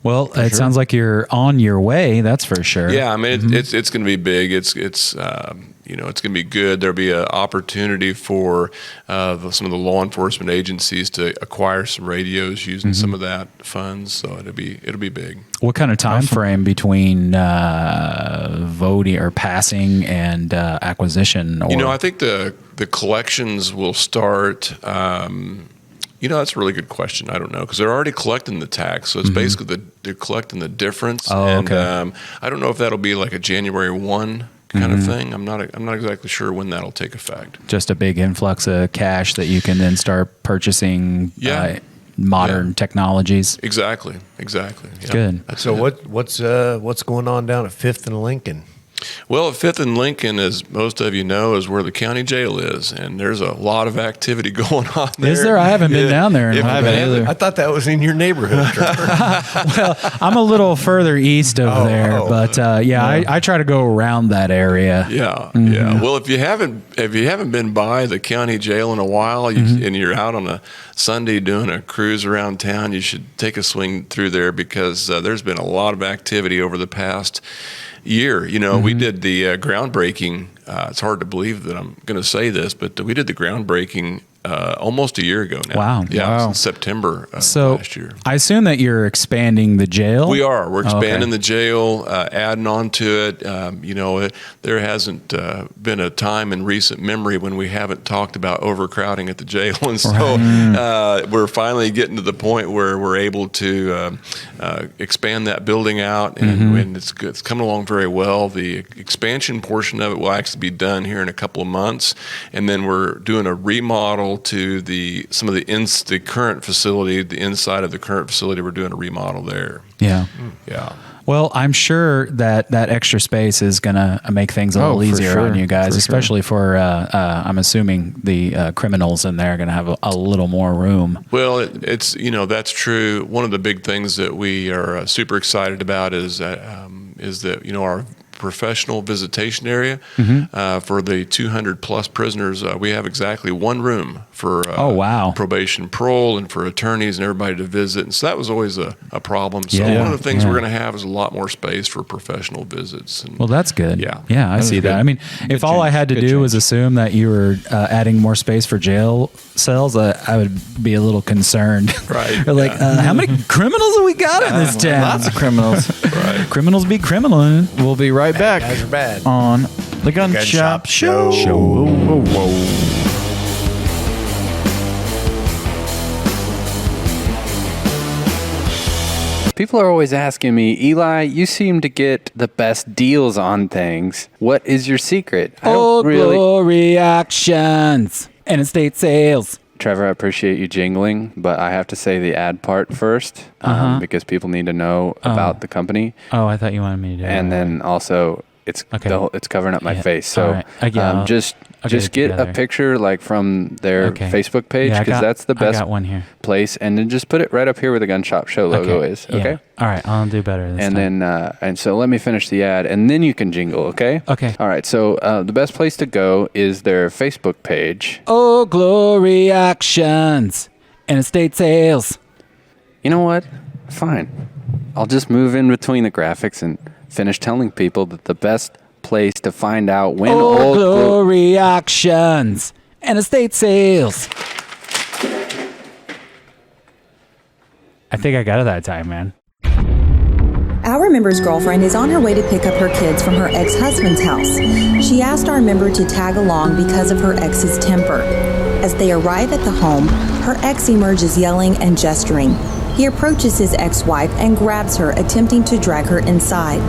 Well, it sounds like you're on your way. That's for sure. Yeah, I mean, it's going to be big. It's it's going to be good. There'll be an opportunity for some of the law enforcement agencies to acquire some radios using some of that funds. So it'll be big. What kind of time frame between voting or passing and acquisition? Or? I think the collections will start. That's a really good question. I don't know, because they're already collecting the tax, so it's basically they're collecting the difference. Oh, okay. And I don't know if that'll be like a January 1 kind of thing. I'm not exactly sure when that'll take effect. Just a big influx of cash that you can then start purchasing. Modern technologies. Exactly. Yeah. Good. So what's going on down at 5th and Lincoln? Well, at 5th and Lincoln, as most of you know, is where the county jail is, and there's a lot of activity going on there. Is there? I haven't been down there. I thought that was in your neighborhood. Well, I'm a little further east of there, but I try to go around that area. Yeah. Well, if you haven't been by the county jail in a while, and you're out on a Sunday doing a cruise around town, you should take a swing through there, because there's been a lot of activity over the past year. We did the groundbreaking. It's hard to believe that I'm going to say this, but we did the groundbreaking almost a year ago now. Wow. Yeah, Wow. since September So last year. I assume that you're expanding the jail. We are. We're expanding Okay. the jail, adding on to it. There hasn't been a time in recent memory when we haven't talked about overcrowding at the jail, and so we're finally getting to the point where we're able to expand that building out, and it's coming along very well. The expansion portion of it will actually be done here in a couple of months, and then we're doing a remodel to the current facility, the inside of the current facility. We're doing a remodel there. Yeah. Yeah. Well, I'm sure that extra space is going to make things a little for easier sure. on you guys, For especially for, I'm assuming the criminals in there are going to have a little more room. Well, it's that's true. One of the big things that we are super excited about is that our professional visitation area for the 200 plus prisoners. We have exactly one room for probation, parole, and for attorneys and everybody to visit. And so that was always a problem. So one of the things we're going to have is a lot more space for professional visits. And, Well, that's good. Yeah, I see that. I mean, if all I had to do was assume that you were adding more space for jail cells, I would be a little concerned. Right. Or how many criminals have we got in this town? Lots of criminals. Right. Criminals be criminaling. We'll be right back Guys are bad. on the Gun Shop Show. People are always asking me, Eli, you seem to get the best deals on things. What is your secret? Glory actions and estate sales. Trevor, I appreciate you jingling, but I have to say the ad part first because people need to know about the company. Oh, I thought you wanted me to do And then also, it's it's covering up my face. So just get a picture from their Facebook page because that's the best place, and then just put it right up here where the Gun Shop Show logo is. Okay. All right. I'll do better this time. And so let me finish the ad, and then you can jingle. Okay. Okay. All right. So the best place to go is their Facebook page. Oh, glory actions and estate sales. You know what? Fine. I'll just move in between the graphics and finish telling people that the best place to find out when Old Glory auctions and estate sales. I think I got it that time, man. Our member's girlfriend is on her way to pick up her kids from her ex-husband's house. She asked our member to tag along because of her ex's temper. As they arrive at the home, her ex emerges yelling and gesturing. He approaches his ex-wife and grabs her, attempting to drag her inside.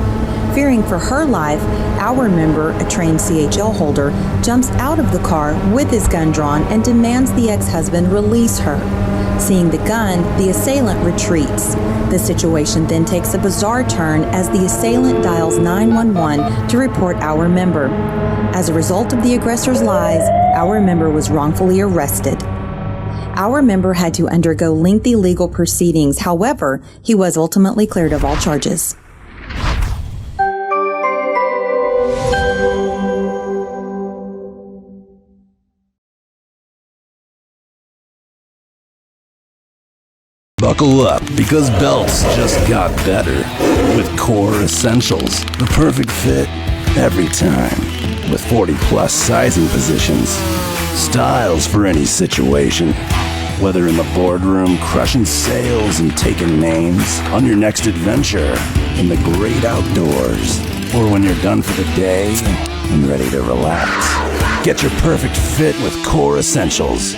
Fearing for her life, our member, a trained CHL holder, jumps out of the car with his gun drawn and demands the ex-husband release her. Seeing the gun, the assailant retreats. The situation then takes a bizarre turn as the assailant dials 911 to report our member. As a result of the aggressor's lies, our member was wrongfully arrested. Our member had to undergo lengthy legal proceedings. However, he was ultimately cleared of all charges. Buckle up, because belts just got better. With Core Essentials, the perfect fit every time. With 40 plus sizing positions. Styles for any situation. Whether in the boardroom crushing sales and taking names, on your next adventure, in the great outdoors, or when you're done for the day and ready to relax. Get your perfect fit with Core Essentials.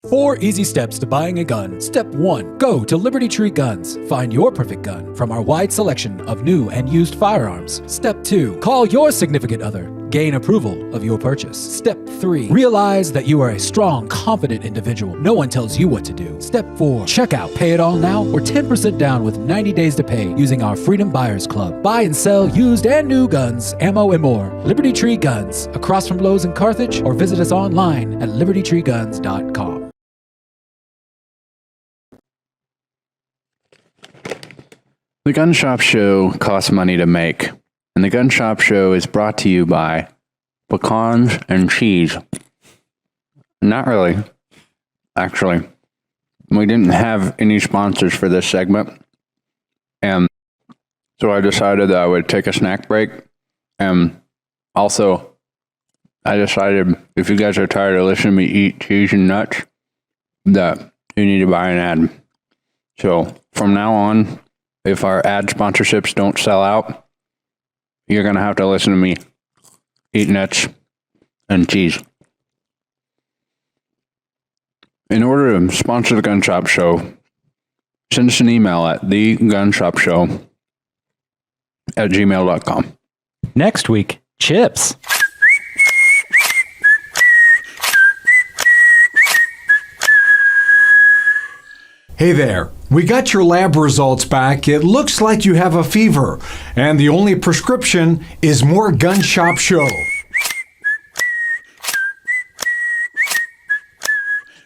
4 easy steps to buying a gun. Step 1. Go to Liberty Tree Guns. Find your perfect gun from our wide selection of new and used firearms. Step 2. Call your significant other. Gain approval of your purchase. Step 3. Realize that you are a strong, confident individual. No one tells you what to do. Step 4. Check out Pay It All Now or 10% down with 90 days to pay using our Freedom Buyers Club. Buy and sell used and new guns, ammo, and more. Liberty Tree Guns, across from Lowe's in Carthage, or visit us online at libertytreeguns.com. The Gun Shop Show costs money to make, and the Gun Shop Show is brought to you by pecans and cheese. Not really. Actually, we didn't have any sponsors for this segment, and so I decided that I would take a snack break and also I decided if you guys are tired of listening to me eat cheese and nuts, that you need to buy an ad. So from now on, if our ad sponsorships don't sell out, you're going to have to listen to me eat nuts and cheese. In order to sponsor the Gun Shop Show, send us an email at thegunshopshow@gmail.com. Next week, chips. Hey there. We got your lab results back. It looks like you have a fever, and the only prescription is more Gun Shop Show.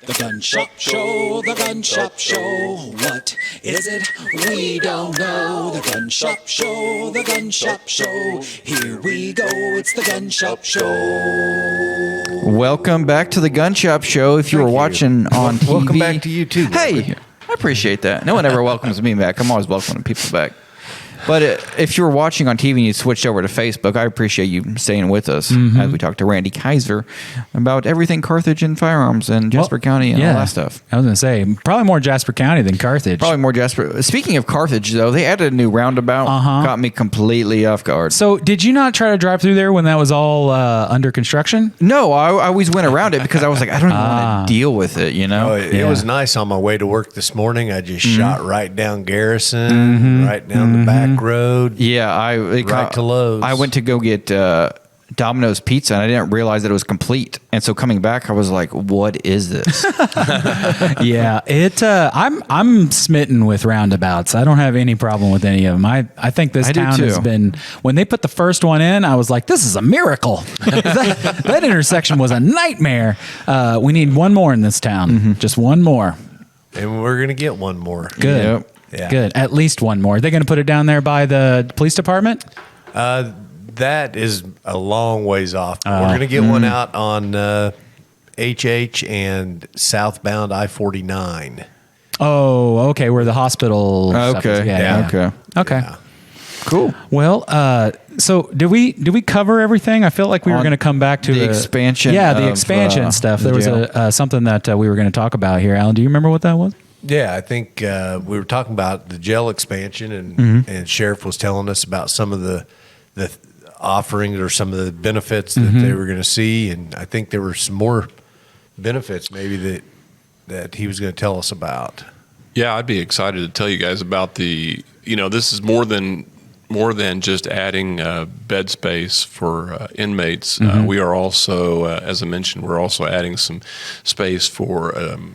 The Gun Shop Show, the Gun Shop Show. What is it? We don't know. The Gun Shop Show, the Gun Shop Show. Here we go, it's the Gun Shop Show. Welcome back to the Gun Shop Show. If you were watching on TV. Welcome back to you too. Hey, I appreciate that. No one ever welcomes me back. I'm always welcoming people back. But if you were watching on TV and you switched over to Facebook, I appreciate you staying with us as we talk to Randee Kaiser about everything Carthage and firearms and Jasper County and all that stuff. I was going to say, probably more Jasper County than Carthage. Probably more Jasper. Speaking of Carthage, though, they added a new roundabout. Caught me completely off guard. So did you not try to drive through there when that was all under construction? No, I always went around it because I was like, I don't even want to deal with it, you know? It was nice on my way to work this morning. I just shot right down Garrison, right down the back road. Yeah, right to Lowe's. I went to go get Domino's pizza and I didn't realize that it was complete. And so coming back, I was like, "What is this?" Yeah, I'm smitten with roundabouts. I don't have any problem with any of them. I think this town has been. When they put the first one in, I was like, "This is a miracle." that intersection was a nightmare. We need one more in this town. Just one more. And we're gonna get one more. Good. Yep. Yeah. Good. At least one more. Are they going to put it down there by the police department? That is a long ways off. We're going to get one out on HH and southbound I-49. Oh, okay. Where the hospital stuff is. Okay. Yeah. Cool. Well, so did we cover everything? I feel like we were going to come back to the expansion. Yeah, the expansion stuff. There was something that we were going to talk about here. Alan, do you remember what that was? Yeah, I think we were talking about the jail expansion, and Sheriff was telling us about some of the offerings or some of the benefits that they were going to see, and I think there were some more benefits maybe that he was going to tell us about. Yeah, I'd be excited to tell you guys about this is more than just adding bed space for inmates. We are also, as I mentioned, we're also adding some space for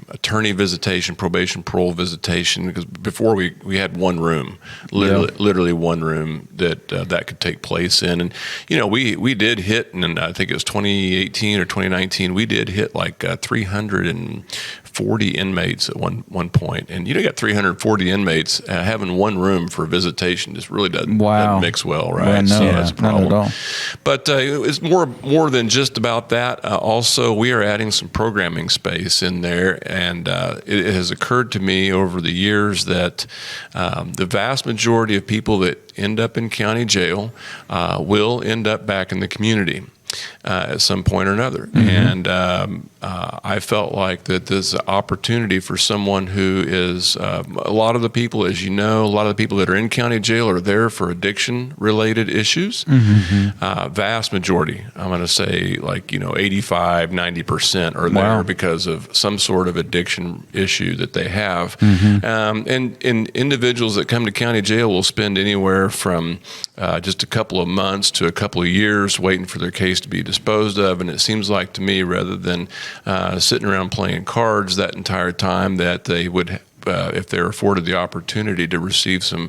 attorney visitation, probation, parole visitation, because before we had one room, literally one room that could take place in. And, we did hit, and I think it was 2018 or 2019, we did hit like 340 inmates at one point. And you got 340 inmates having one room for visitation just really doesn't mix well, right? Yeah, no, So that's a problem. not at all. But it's more than just about that. Also, we are adding some programming space in there, and it has occurred to me over the years that the vast majority of people that end up in county jail will end up back in the community at some point or another. And I felt like that there's an opportunity for someone who is, a lot of the people, as you know, a lot of the people that are in county jail are there for addiction-related issues. Vast majority, I'm going to say like, 85, 90% are there because of some sort of addiction issue that they have. And individuals that come to county jail will spend anywhere from just a couple of months to a couple of years waiting for their case to be disposed of. And it seems like to me, rather than sitting around playing cards that entire time, that they would, if they're afforded the opportunity to receive some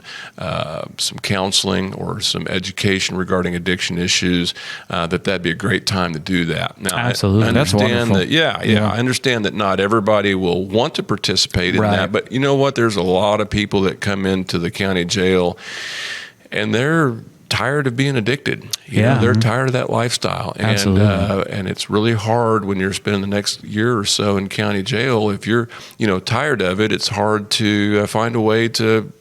counseling or some education regarding addiction issues, that'd be a great time to do that. Now, absolutely, I understand that. I understand that not everybody will want to participate in that, but you know what? There's a lot of people that come into the county jail, and they're tired of being addicted. You know, they're tired of that lifestyle. And it's really hard when you're spending the next year or so in county jail. If you're, tired of it, it's hard to find a way to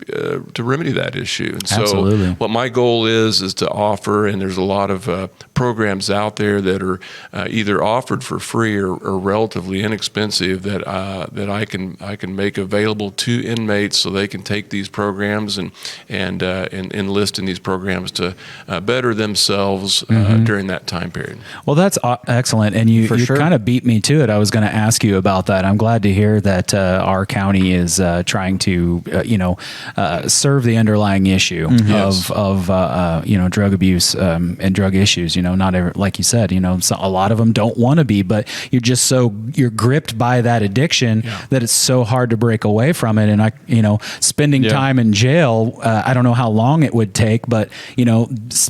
remedy that issue. And so what my goal is to offer, and there's a lot of programs out there that are either offered for free or relatively inexpensive that I can make available to inmates so they can take these programs and enlist in these programs to better themselves during that time period. Well, that's excellent. And you kind of beat me to it. I was going to ask you about that. I'm glad to hear that our county is trying to, serve the underlying issue of drug abuse and drug issues. Not every, like you said, a lot of them don't want to be, but you're gripped by that addiction that it's so hard to break away from it. And spending time in jail, I don't know how long it would take, but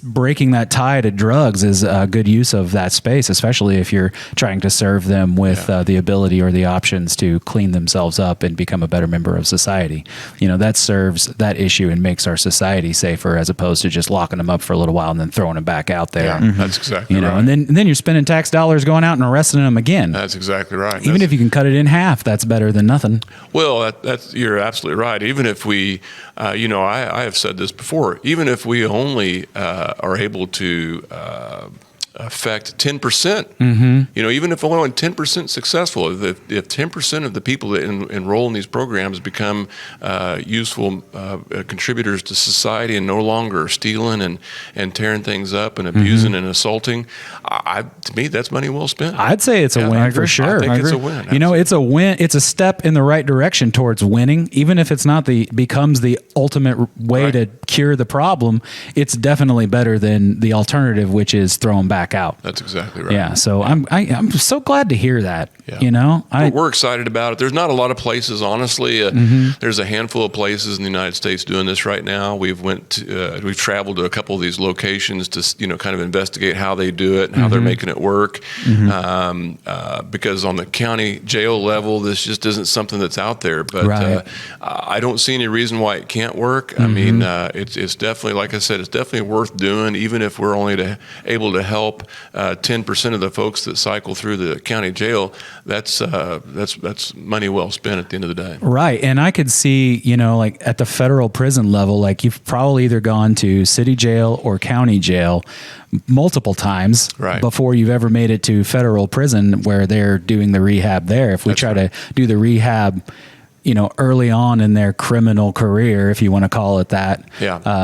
breaking that tie to drugs is a good use of that space, especially if you're trying to serve them with the ability or the options to clean themselves up and become a better member of society. That serves that issue and makes our society safer, as opposed to just locking them up for a little while and then throwing them back out there. Yeah, that's exactly right. And then you're spending tax dollars going out and arresting them again. That's exactly right. Even if you can cut it in half, that's better than nothing. Well, you're absolutely right. Even if we, I have said this before, even if we only are able to affect 10%, even if only 10% successful, if 10% of the people that enroll in these programs become useful contributors to society and no longer stealing and tearing things up and abusing and assaulting, to me, that's money well spent. I'd say it's a win for sure. I think it's a win. It's a win. It's a step in the right direction towards winning, even if it's not becomes the ultimate way to cure the problem. It's definitely better than the alternative, which is throw them back out. That's exactly right. Yeah. So I'm so glad to hear that. Yeah. We're excited about it. There's not a lot of places, honestly. There's a handful of places in the United States doing this right now. We've traveled to a couple of these locations to kind of investigate how they do it and how they're making it work. Because on the county jail level, this just isn't something that's out there. But I don't see any reason why it can't work. I mean, it's definitely, like I said, it's definitely worth doing, even if we're only able to help 10% of the folks that cycle through the county jail. That's money well spent at the end of the day. Right. And I could see, like at the federal prison level, like you've probably either gone to city jail or county jail multiple times before you've ever made it to federal prison where they're doing the rehab there. If we try to do the rehab early on in their criminal career, if you want to call it that,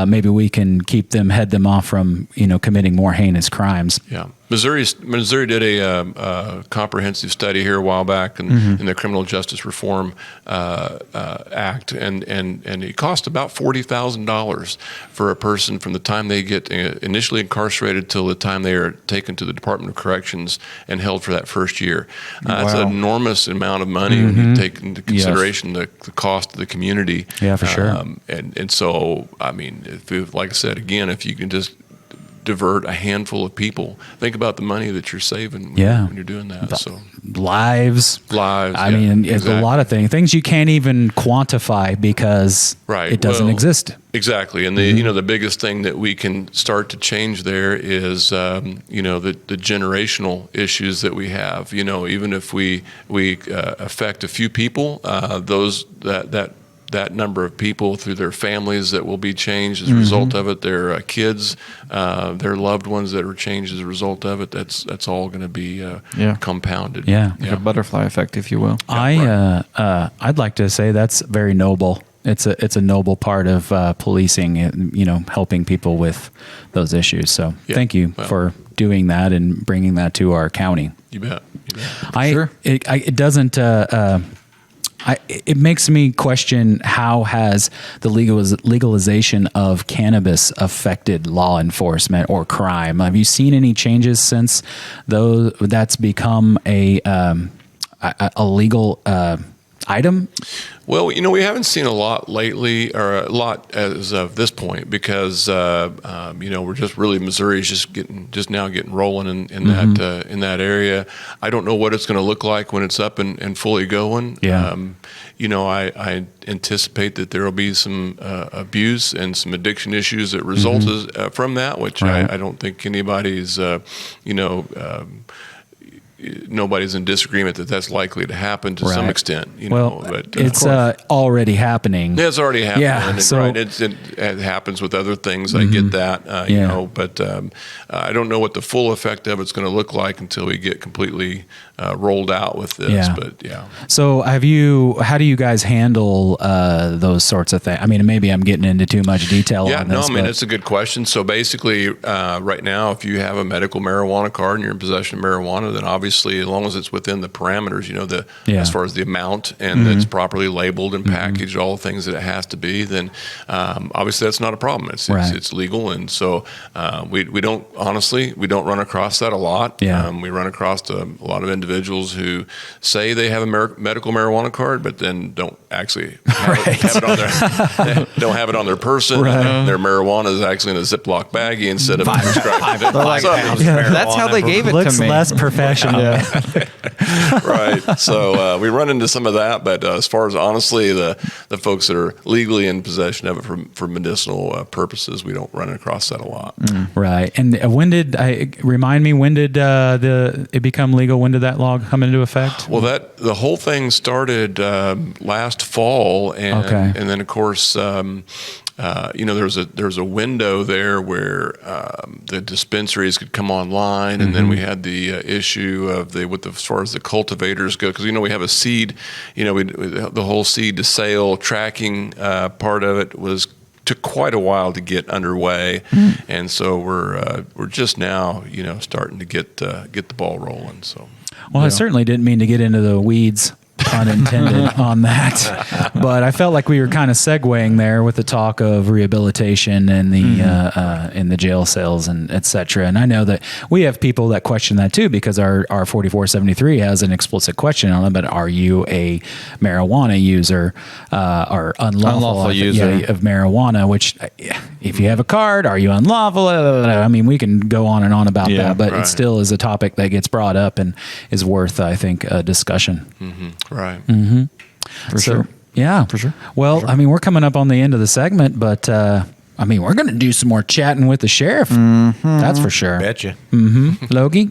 maybe we can head them off from, committing more heinous crimes. Yeah. Missouri did a comprehensive study here a while back in the Criminal Justice Reform Act, and it cost about $40,000 for a person from the time they get initially incarcerated till the time they are taken to the Department of Corrections and held for that first year. It's an enormous amount of money when you take into consideration the cost of the community. Yeah, for sure. And so, I mean, like I said, again, if you can just divert a handful of people, think about the money that you're saving when you're doing that. So lives. I mean, it's a lot of things you can't even quantify because it doesn't exist. Exactly. And the biggest thing that we can start to change there is the generational issues that we have. Even if we affect a few people, that number of people through their families that will be changed as a result of it, their kids, their loved ones that are changed as a result of it, that's all going to be compounded. Like a butterfly effect, if you will. I'd like to say that's very noble. It's a noble part of policing, helping people with those issues. So thank you for doing that and bringing that to our county. You bet. It doesn't... it makes me question how has the legalization of cannabis affected law enforcement or crime? Have you seen any changes since that's become a legal item? Well, we haven't seen a lot lately, or a lot as of this point, because we're just really Missouri's just now getting rolling in that area. I don't know what it's going to look like when it's up and fully going. Yeah. I anticipate that there will be some abuse and some addiction issues that result from that, which I don't think anybody's nobody's in disagreement that that's likely to happen to some extent. But it's already happening. Yeah, it's already happening. Yeah, it happens with other things. I get that. But I don't know what the full effect of it's going to look like until we get completely rolled out with this. Yeah. But yeah. So how do you guys handle those sorts of things? I mean, maybe I'm getting into too much detail on this. It's a good question. So basically, right now, if you have a medical marijuana card and you're in possession of marijuana, then obviously, as long as it's within the parameters, as far as the amount and it's properly labeled and packaged, all the things that it has to be, then obviously that's not a problem. It's legal, and so we don't run across that a lot. Yeah. We run across a lot of individuals who say they have a medical marijuana card, but then don't actually have it on their don't have it on their person. Right. Their marijuana is actually in a Ziploc baggie instead of prescribed. That's how they gave it Looks to me. less professional. Right. So we run into some of that, but as far as honestly the folks that are legally in possession of it for medicinal purposes, we don't run across that a lot. Right. And when did it become legal? When did that law come into effect? Well, the whole thing started last fall, and then of course. There's a window there where the dispensaries could come online, and then we had the issue of as far as the cultivators go, because we have a seed, the whole seed to sale tracking part of it took quite a while to get underway, and so we're just now starting to get the ball rolling. So, well, I certainly didn't mean to get into the weeds, pun intended, on that, but I felt like we were kind of segueing there with the talk of rehabilitation and the in the jail cells and etc. And I know that we have people that question that too, because our 4473 has an explicit question on it. But are you a marijuana user or unlawful user of marijuana? Which, if you have a card, are you unlawful? I mean, we can go on and on about that, but it still is a topic that gets brought up and is worth, I think, a discussion. Right. For sure. Yeah. For sure. Well, I mean, we're coming up on the end of the segment, but we're going to do some more chatting with the sheriff. That's for sure. Betcha. Logie,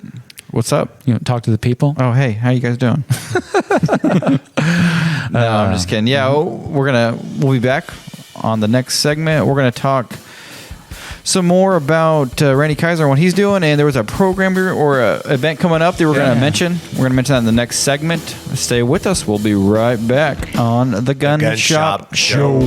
what's up? You want to talk to the people? Oh, hey, how you guys doing? No, I'm just kidding. Yeah, we'll be back on the next segment. We're going to talk some more about Randee Kaiser and what he's doing, and there was a program or an event coming up that we're going to mention. We're going to mention that in the next segment. Stay with us. We'll be right back on the Gun Shop Show.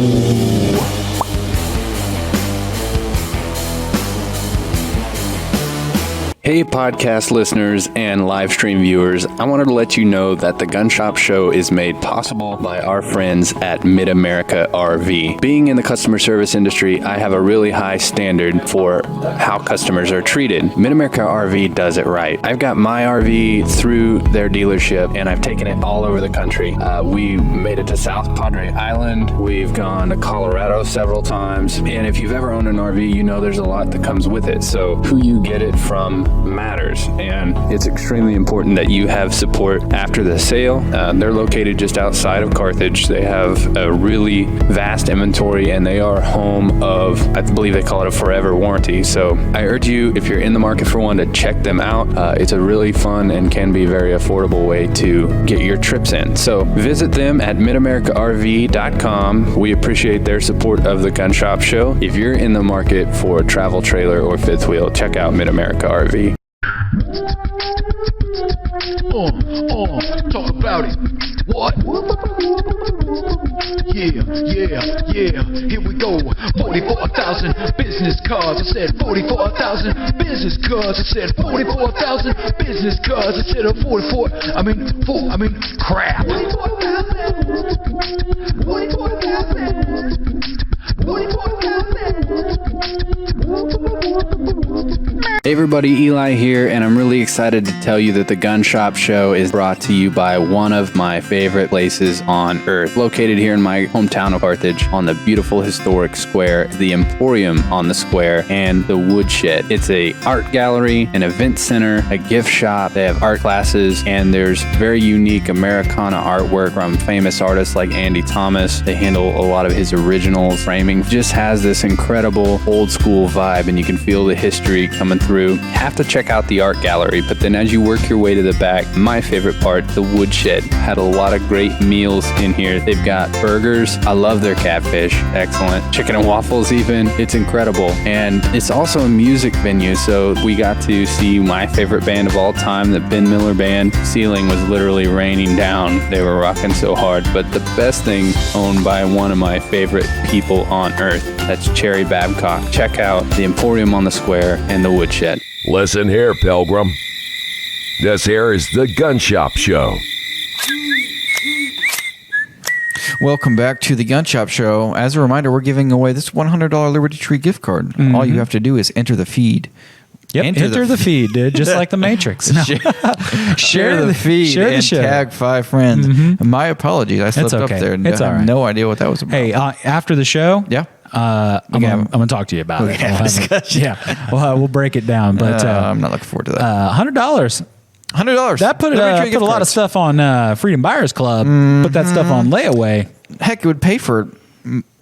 Hey, podcast listeners and live stream viewers. I wanted to let you know that the Gun Shop Show is made possible by our friends at Mid-America RV. Being in the customer service industry, I have a really high standard for how customers are treated. Mid-America RV does it right. I've got my RV through their dealership, and I've taken it all over the country. We made it to South Padre Island. We've gone to Colorado several times. And if you've ever owned an RV, you know there's a lot that comes with it. So who you get it from matters, and it's extremely important that you have support after the sale. They're located just outside of Carthage. They have a really vast inventory, and they are home of, I believe they call it a forever warranty. So I urge you, if you're in the market for one, to check them out. It's a really fun and can be very affordable way to get your trips in. So visit them at midamericarv.com. We appreciate their support of the Gun Shop Show. If you're in the market for a travel trailer or fifth wheel, check out Mid-America RV. Talk about it. What? Yeah. Here we go. 44,000 business cards. I said 44,000 business cards. I said 44,000 business cards. I said 44. Crap. 44,000. Hey everybody, Eli here, and I'm really excited to tell you that the Gun Shop Show is brought to you by one of my favorite places on earth. Located here in my hometown of Carthage on the beautiful historic square, the Emporium on the square, and the Woodshed. It's a art gallery, an event center, a gift shop. They have art classes, and there's very unique Americana artwork from famous artists like Andy Thomas. They handle a lot of his original framing. Just has this incredible old school vibe, and you can feel the history coming through. Have to check out the art gallery, but then as you work your way to the back, my favorite part, the Woodshed, had a lot of great meals in here. They've got burgers. I love their catfish. Excellent. Chicken and waffles even. It's incredible. And it's also a music venue, so we got to see my favorite band of all time, the Ben Miller Band. Ceiling was literally raining down. They were rocking so hard. But the best thing, owned by one of my favorite people on earth, that's Cherry Babcock. Check out the Emporium on the Square and the Woodshed. Listen here, Pilgrim. This here is the Gun Shop Show. Welcome back to the Gun Shop Show. As a reminder, we're giving away this $100 Liberty Tree gift card. Mm-hmm. All you have to do is enter the feed. Yep, enter the feed, dude, just like the Matrix. No. Share the feed share the and show. tag 5 friends. Mm-hmm. My apologies. I slipped okay. up there and It's I all have right. no idea what that was about. Hey, after the show, yeah, I'm gonna talk to you about it. We'll break it down. But I'm not looking forward to that. $100. $100. That put a lot of stuff on Freedom Buyers Club. Put that stuff on layaway. Heck, it would pay for.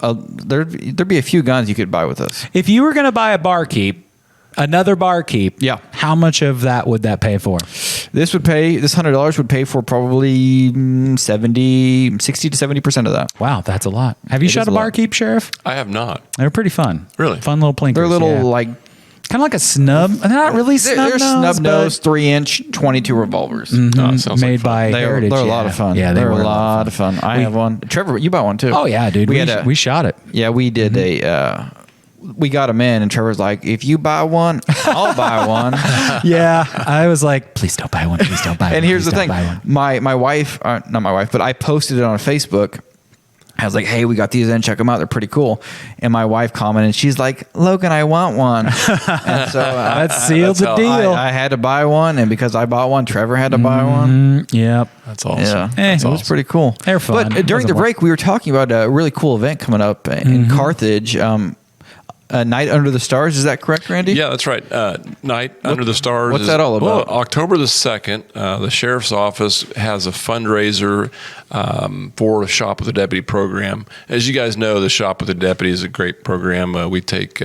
There'd be a few guns you could buy with us. If you were going to buy a barkeep, another barkeep, yeah, how much of that would that pay for? This $100 would pay for probably 60 to 70% of that. Wow, that's a lot. Have you shot a barkeep, Sheriff? I have not. They're pretty fun. Really? Fun little plinkers. They're little like kind of like a snub. They're not really snub They're snub nose 3-inch 22 revolvers. Mm-hmm. Made by Heritage. They're a lot of fun. Yeah, they're a lot of fun. I have one. Trevor, you bought one too. Oh yeah, dude. We shot it. Yeah, we did we got them in, and Trevor's like, if you buy one, I'll buy one. Yeah, I was like, please don't buy one. Please don't buy one. And here's the thing. Buy one. My wife, not my wife, but I posted it on Facebook. I was like, hey, we got these in. Check them out. They're pretty cool. And my wife commented, she's like, Logan, I want one. And so that sealed the deal. I had to buy one. And because I bought one, Trevor had to buy one. Yep. That's awesome. Yeah, That's it was pretty cool. They're fun. But during the break, we were talking about a really cool event coming up in Carthage. Night Under the Stars. Is that correct, Randy? Yeah, that's right. Night Under the Stars. What's that all about? Well, October the 2nd, the Sheriff's Office has a fundraiser for the Shop with the Deputy program. As you guys know, the Shop with the Deputy is a great program. We take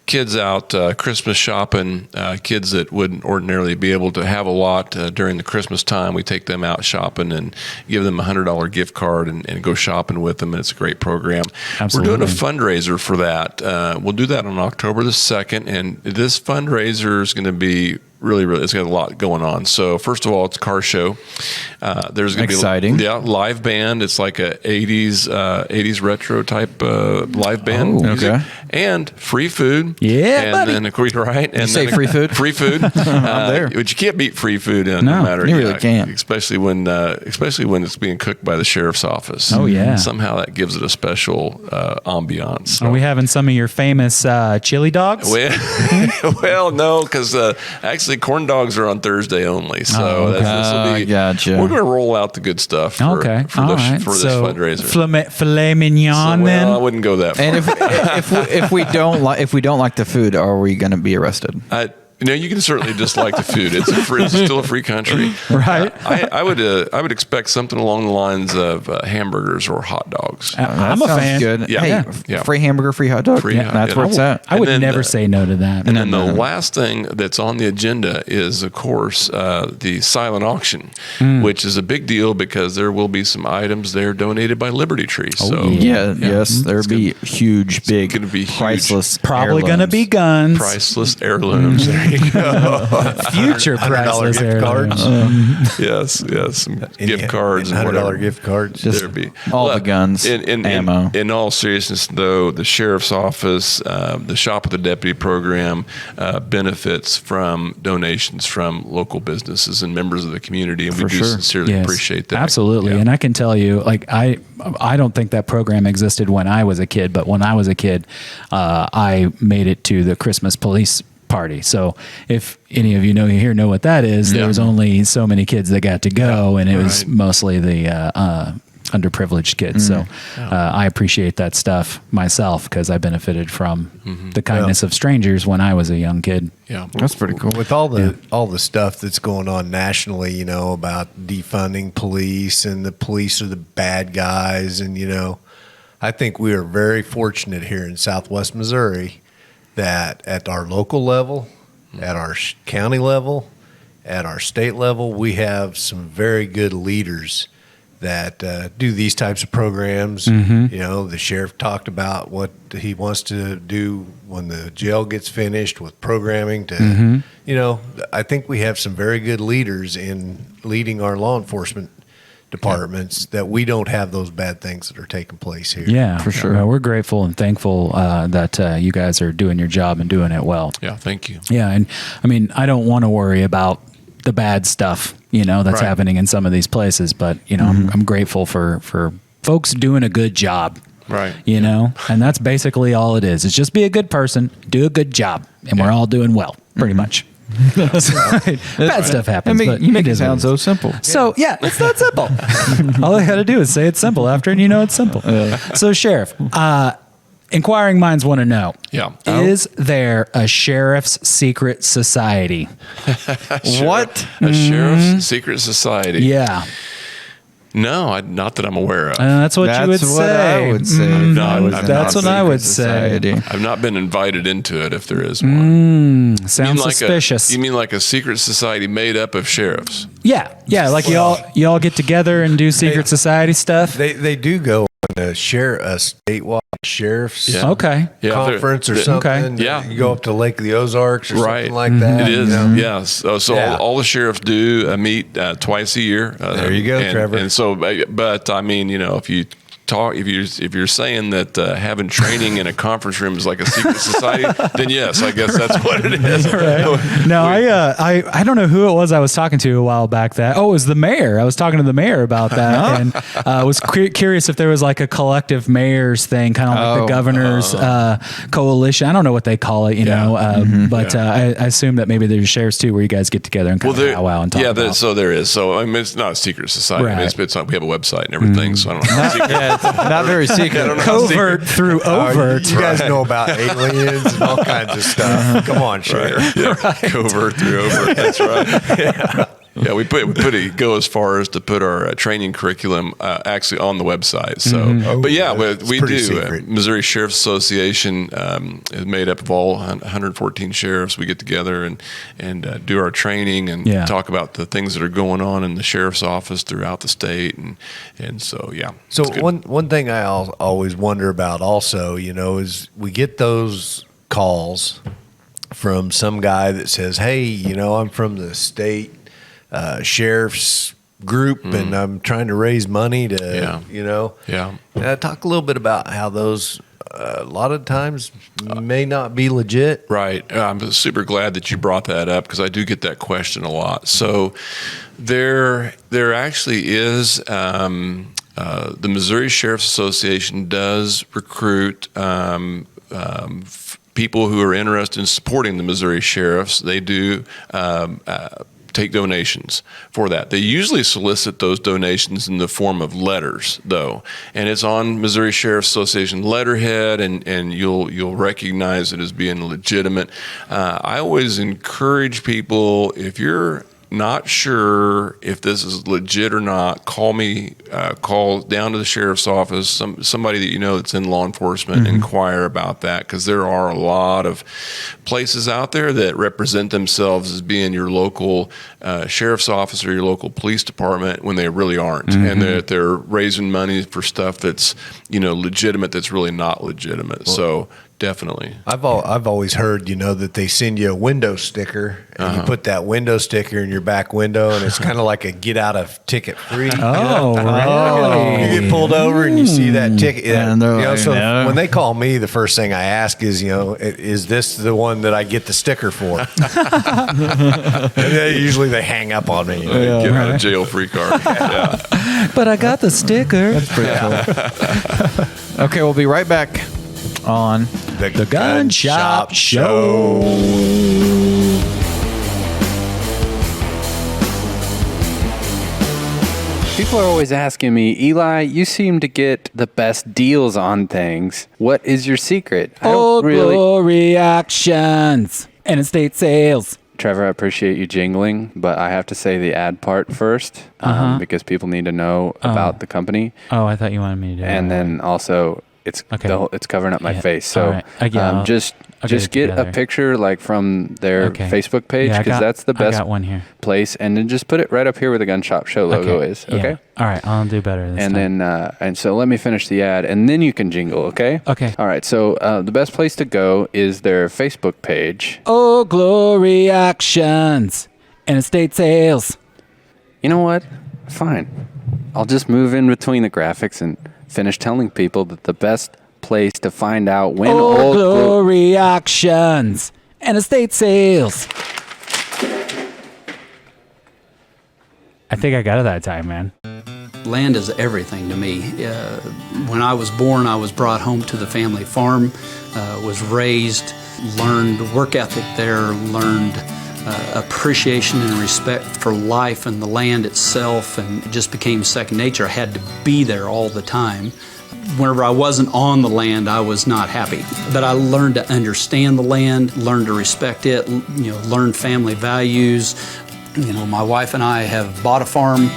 kids out Christmas shopping, kids that wouldn't ordinarily be able to have a lot during the Christmas time. We take them out shopping and give them a $100 gift card and go shopping with them, and it's a great program. Absolutely. We're doing a fundraiser for that. We'll do that on October the 2nd, and this fundraiser is going to be really, it's got a lot going on. So first of all, it's a car show. There's going to be exciting. Live band. It's like a 80s retro type live band music. Okay. And free food. Yeah, and buddy. then of course, right? And You say then free food? Free food. I'm there. But you can't beat free food no matter. you really can't. Especially when it's being cooked by the sheriff's office. Oh, yeah. Somehow that gives it a special ambiance. So. Are we having some of your famous chili dogs? Well, no, because actually corn dogs are on Thursday only. So this will be. Gotcha. We're going to roll out the good stuff for this fundraiser. Filet mignon. Then I wouldn't go that far. And if we don't like the food, are we going to be arrested? You can certainly dislike the food. It's still a free country, right? I would expect something along the lines of hamburgers or hot dogs. I'm a fan. Good. Yeah. Hey, free hamburger, free hot dog. That's where it's at. I would never say no to that. And then the last thing that's on the agenda is, of course, the silent auction, which is a big deal because there will be some items there donated by Liberty Tree. So yes, there'll be huge, big, going to be priceless, probably going to be guns, priceless heirlooms. Future priceless gift cards. Yes, some gift cards and $100 gift cards. There'd be all the guns, ammo. In all seriousness, though, the sheriff's office, the Shop with the Deputy program benefits from donations from local businesses and members of the community, and we do sincerely appreciate that. Absolutely, and I can tell you, like I don't think that program existed when I was a kid, but when I was a kid, I made it to the Christmas police party. So if any of you know what that is, there was only so many kids that got to go, and it was mostly the underprivileged kids. So I appreciate that stuff myself because I benefited from the kindness of strangers when I was a young kid. Yeah, that's pretty cool. With all the stuff that's going on nationally, about defunding police and the police are the bad guys, and I think we are very fortunate here in Southwest Missouri that at our local level, at our county level, at our state level, we have some very good leaders that do these types of programs. The sheriff talked about what he wants to do when the jail gets finished with programming to, I think we have some very good leaders in leading our law enforcement departments that we don't have those bad things that are taking place here. Yeah, for sure. We're grateful and thankful that you guys are doing your job and doing it well. Yeah, thank you. Yeah, and I mean, I don't want to worry about the bad stuff, that's happening in some of these places, but I'm grateful for folks doing a good job. Right. And that's basically all it is. It's just be a good person, do a good job, and we're all doing well, pretty much. Bad stuff happens. But you make it sound so simple. So yeah, it's not simple. All I got to do is say it's simple after, and it's simple. So Sheriff, inquiring minds want to know: is there a sheriff's secret society? What? A sheriff's secret society? Yeah. No, not that I'm aware of. That's what you would say. I would say. That's what I would say. I've not been invited into it if there is one. Sounds suspicious. You mean like a secret society made up of sheriffs? Yeah. Like you all get together and do secret society stuff? They do go on a statewide sheriff's conference or something. Okay. Yeah. You go up to Lake of the Ozarks or something like that. It is, yes. So all the sheriffs do meet twice a year. There you go, Trevor. And so, but I mean, if you talk, if you're saying that having training in a conference room is like a secret society, then yes, I guess that's what it is. Right. No, I don't know who it was I was talking to a while back. It was the mayor. I was talking to the mayor about that, and I was curious if there was like a collective mayors thing, kind of like the governor's coalition. I don't know what they call it, but I assume that maybe there's sheriffs too, where you guys get together and kind of powwow and talk. Yeah, so there is. So I mean, it's not a secret society. Right. I mean, it's not, we have a website and everything. So I don't know. Not very secret. Covert through overt. You guys know about aliens and all kinds of stuff. Come on, Sheriff. Covert through overt. That's right. Yeah, we go as far as to put our training curriculum actually on the website. So, but yeah, we do. Missouri Sheriff's Association is made up of all 114 sheriffs. We get together and do our training and talk about the things that are going on in the sheriff's office throughout the state, and so yeah. So one thing I always wonder about also, is we get those calls from some guy that says, "Hey, I'm from the state sheriff's group and I'm trying to raise money to, talk a little bit about how those a lot of times may not be legit." Right. I'm super glad that you brought that up because I do get that question a lot. So there actually is the Missouri Sheriff's Association does recruit people who are interested in supporting the Missouri sheriffs. They do take donations for that. They usually solicit those donations in the form of letters, though, and it's on Missouri Sheriff's Association letterhead, and you'll recognize it as being legitimate. I always encourage people, if you're not sure if this is legit or not, call down to the sheriff's office, somebody that you know that's in law enforcement, inquire about that, because there are a lot of places out there that represent themselves as being your local sheriff's office or your local police department when they really aren't, and they're raising money for stuff that's legitimate that's really not legitimate. So definitely. I've always heard, that they send you a window sticker and you put that window sticker in your back window, and it's kind of like a get out of ticket free. Oh, really? You get pulled over and you see that ticket. No. When they call me, the first thing I ask is this the one that I get the sticker for? And usually they hang up on me. Get out of jail free card. But I got the sticker. That's pretty cool. Okay, we'll be right back on The Gun Shop Show. People are always asking me, Eli, you seem to get the best deals on things. What is your secret? Old Glory Auctions and estate sales. Trevor, I appreciate you jingling, but I have to say the ad part first because people need to know about the company. Oh, I thought you wanted me to do it. And then also, it's it's covering up my face. So just get a picture like from their Facebook page because that's the best place. And then just put it right up here where the Gun Shop Show logo is. Okay. All right. I'll do better this time. And so let me finish the ad and then you can jingle. Okay. Okay. All right. So the best place to go is their Facebook page. Old Glory Auctions and estate sales. You know what? Fine. I'll just move in between the graphics and finish telling people that the best place to find out when Old Glory Auctions and estate sales. I think I got it that time, man. Land is everything to me. When I was born, I was brought home to the family farm, was raised, learned work ethic there, learned appreciation and respect for life and the land itself, and it just became second nature. I had to be there all the time. Whenever I wasn't on the land, I was not happy. But I learned to understand the land, learned to respect it, learned family values. My wife and I have bought a farm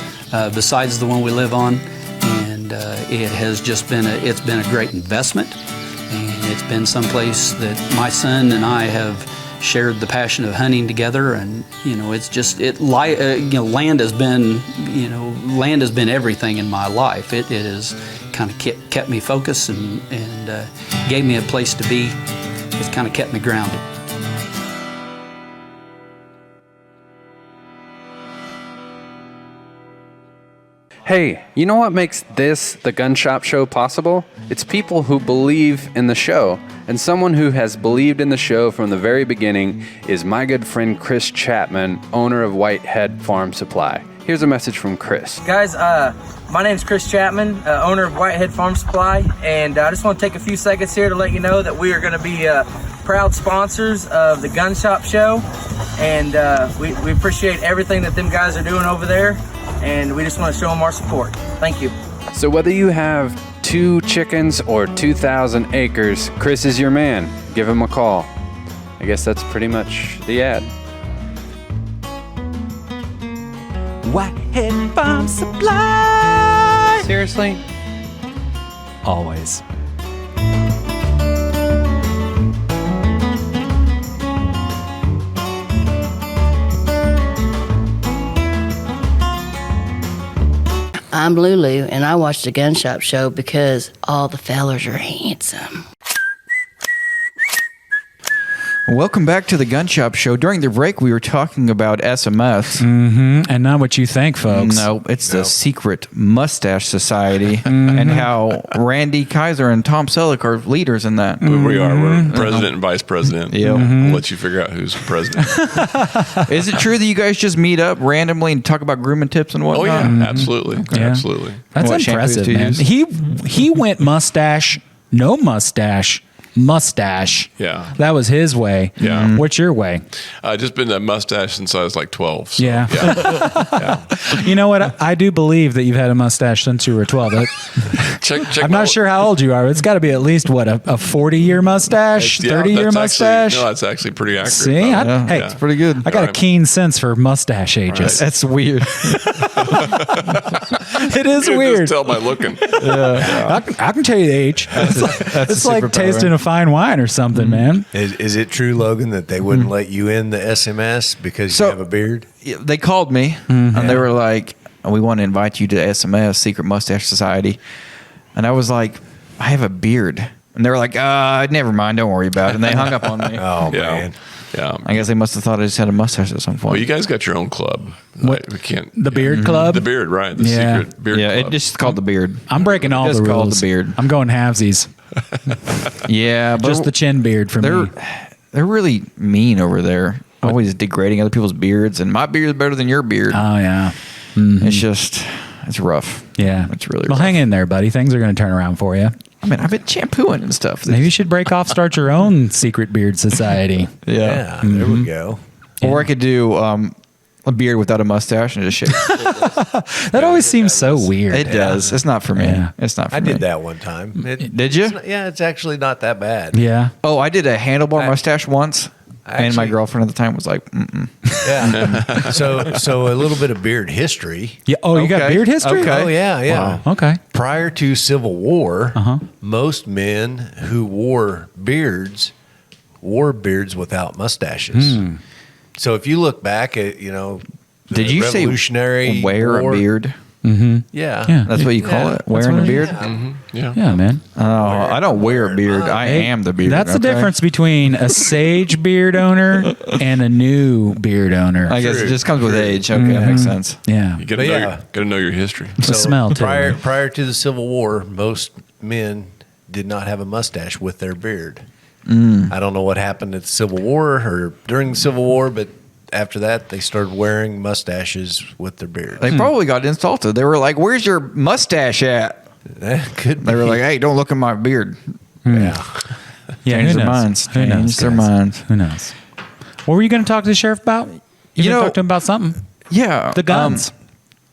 besides the one we live on, and it has just been a great investment, and it's been someplace that my son and I have shared the passion of hunting together, and it's just land has been everything in my life. It has kind of kept me focused and gave me a place to be. It's kind of kept me grounded. Hey, you know what makes this, the Gun Shop Show, possible? It's people who believe in the show. And someone who has believed in the show from the very beginning is my good friend Chris Chapman, owner of Whitehead Farm Supply. Here's a message from Chris. Guys, my name's Chris Chapman, owner of Whitehead Farm Supply, and I just want to take a few seconds here to let you know that we are going to be proud sponsors of the Gun Shop Show, and we appreciate everything that them guys are doing over there, and we just want to show them our support. Thank you. So whether you have 2 chickens or 2,000 acres, Chris is your man. Give him a call. I guess that's pretty much the ad. Whitehead Farm Supply. Seriously? Always. I'm Lulu, and I watch the Gun Shop Show because all the fellers are handsome. Welcome back to the Gun Shop Show. During the break, we were talking about SMS. Mm-hmm. And not what you think, folks. No, it's the secret mustache society and how Randee, Kaiser, and Tom Selleck are leaders in that. We are. We're president and vice president. Yeah. I'll let you figure out who's president. Is it true that you guys just meet up randomly and talk about grooming tips and whatnot? Oh, yeah. Absolutely. Yeah. Absolutely. That's What impressive, shampoos man. to use? He went mustache, no mustache. Yeah. That was his way. Yeah. What's your way? Just been a mustache since I was like 12. So, yeah. You know what? I do believe that you've had a mustache since you were 12. I'm not sure how old you are. It's got to be at least, what, a 40-year mustache? 30-year mustache? No, that's actually pretty accurate. See? Hey, it's pretty good. I got a keen sense for mustache ages. Right. That's weird. It is You can weird. just tell by looking. I can tell you the age. It's like tasting a fine wine or something, man. Is it true, Logan, that they wouldn't let you in the SMS because you have a beard? They called me and they were like, we want to invite you to SMS, Secret Mustache Society. And I was like, I have a beard. And they were like, never mind, don't worry about it. And they hung up on me. Oh, man. Yeah. I guess they must have thought I just had a mustache at some point. Well, you guys got your own club. What? We can't. The Beard Club? The Beard, right. The Yeah. secret beard Yeah, club. it just called the beard. I'm breaking all Just the called rules. the beard. I'm going halvesies. Yeah, but Just the chin beard for me. they're really mean over there. Always degrading other people's beards, and my beard is better than your beard. Oh, yeah. Mm-hmm. It's rough. Yeah. It's really Well, rough. hang in there, buddy. Things are going to turn around for you. I mean, I've been shampooing and stuff. Maybe you should break off, start your own secret beard society. Yeah, there we go. Or I could do a beard without a mustache and just shave. That always seems so weird. It does. It's not for me. Yeah. It's not for I me. did that one time. Did you? It's actually not that bad. Yeah. Oh, I did a handlebar mustache once, and my Actually- girlfriend at the time was like, "Mm-mm." Yeah. So a little bit of beard history. Yeah. Oh, you got Okay. beard history? Okay. Oh yeah, yeah. Wow. Okay. Prior to Civil War, Uh-huh. most men who wore beards without mustaches. So if you look back at the Did you say Revolutionary wear War, a beard? Mm-hmm. Yeah. Yeah. That's what you call it? Wearing a beard? Yeah. Yeah, man. Oh, I don't wear a beard. I am the beard. That's the okay? difference between a sage beard owner and a new beard owner. I guess it True. just comes with age. Okay, that makes sense. Yeah. You got But to know your history. The smell, too. Prior to the Civil War, most men did not have a mustache with their beard. I don't know what happened at the Civil War or during the Civil War, but after that, they started wearing mustaches with their beards. They probably got insulted. They were like, "Where's your mustache at?" That could They were be. like, "Hey, don't look at my beard." Yeah. Yeah, Change who their knows? minds. Who knows, Change their guys? minds. Who knows? What were you going to talk to the sheriff about? You know- talk to him about something. Yeah, The guns.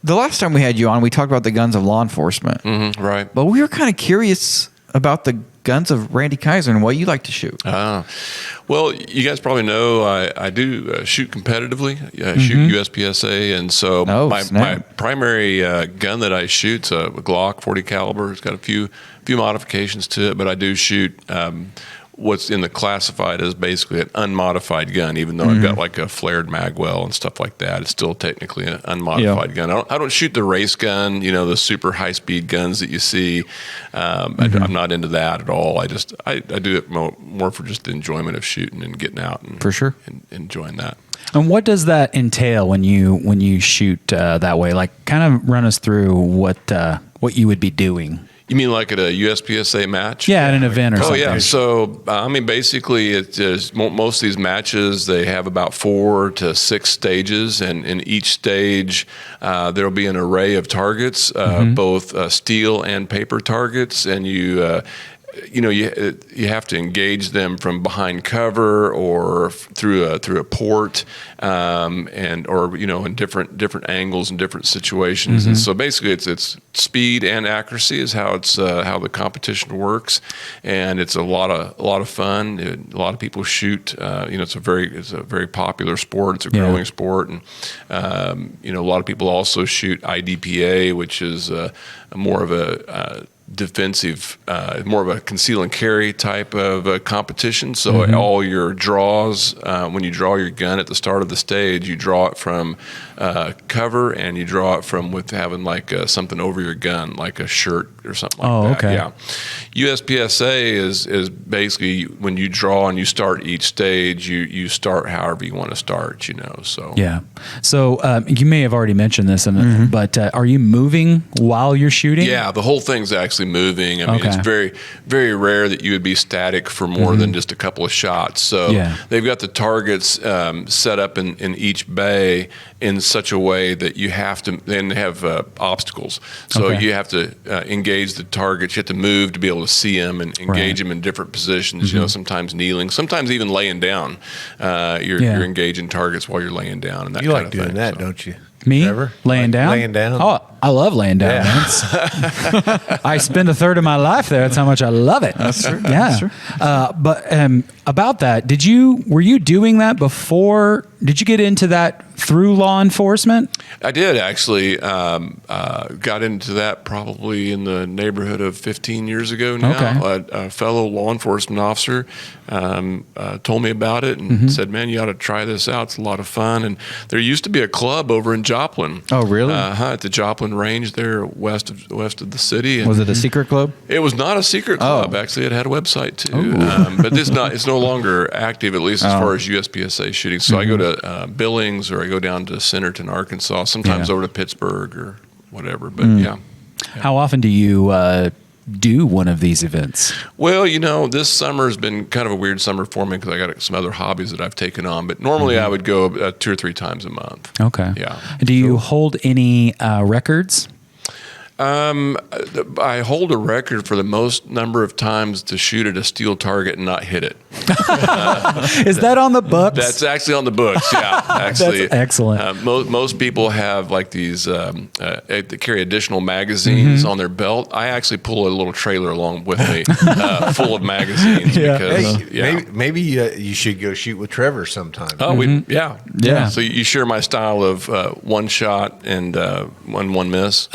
The last time we had you on, we talked about the guns of law enforcement. Right. But we were kind of curious about the guns of Randee Kaiser and what you like to shoot. Well, you guys probably know I do shoot competitively. I shoot USPSA, and so Oh, my snap. primary gun that I shoot's a Glock 40 caliber. It's got a few modifications to it, but I do shoot what's in the classified as basically an unmodified gun. Even though I've got like a flared magwell and stuff like that, it's still technically an unmodified gun. I don't shoot the race gun, the super high speed guns that you see. I'm not into that at all. I do it more for just the enjoyment of shooting and getting out and For sure. and enjoying that. And what does that entail when you shoot that way? Like, kind of run us through what you would be doing. You mean like at a USPSA match? Yeah, at an event or Oh something. yeah. So basically, it is most of these matches. They have about 4 to 6 stages, and in each stage, there will be an array of targets, both steel and paper targets, and you have to engage them from behind cover or through a port, or in different angles and different situations. And so basically, it's speed and accuracy is how the competition works, and it's a lot of fun. A lot of people shoot. It's a very popular sport. It's a growing sport, and a lot of people also shoot IDPA, which is more of a defensive, more of a conceal and carry type of competition. So all your draws, when you draw your gun at the start of the stage, you draw it from cover, and you draw it from with having like something over your gun, like a shirt or something like that. okay. Yeah. USPSA is basically when you draw and you start each stage, you start however you want to start. So Yeah. So you may have already mentioned this, but are you moving while you're shooting? Yeah, the whole thing's actually moving. I mean, it's Okay. very, very rare that you would be static for more than just a couple of shots. So Yeah. they've got the targets set up in each bay in such a way that you have to then have obstacles. So Okay. you have to engage the targets. You have to move to be able to see them and engage them in different positions. Sometimes kneeling, sometimes even laying down. You're engaging targets while you're laying down, and that You kind like of doing thing. that, So- don't you? Me? Trevor? Laying down? Laying down? Oh, I love laying down. Yeah. Man. It's- I spend a third of my life there. That's how much I love it. That's true. Yeah. That's true. But about that, were you doing that before? Did you get into that through law enforcement? I did actually. Got into that probably in the neighborhood of 15 years ago now. Okay. A fellow law enforcement officer told me about it and said, "Man, you ought to try this out. It's a lot of fun." And there used to be a club over in Joplin. Oh, really? At the Joplin Range there west of the city. And Was it a secret club? it was not a secret club. Oh. Actually, it had a website too, but it's no longer active, at least as far as USPSA shooting. So I go to Billings, or I go down to Centerton, Arkansas. Sometimes over to Pittsburgh or whatever. But yeah. How often do you do one of these events? Well, this summer has been kind of a weird summer for me because I got some other hobbies that I've taken on. But normally I would go 2 or 3 times a month. Okay. Yeah. Do you hold any records? I hold a record for the most number of times to shoot at a steel target and not hit it. Is that on the books? That's actually on the books. Yeah, actually, That's excellent. Most people have like these. They carry additional magazines on their belt. I actually pull a little trailer along with me, full of magazines. Yeah. Because, Maybe you should go shoot with Trevor sometime. Oh, yeah. So you share my style of one shot and one miss.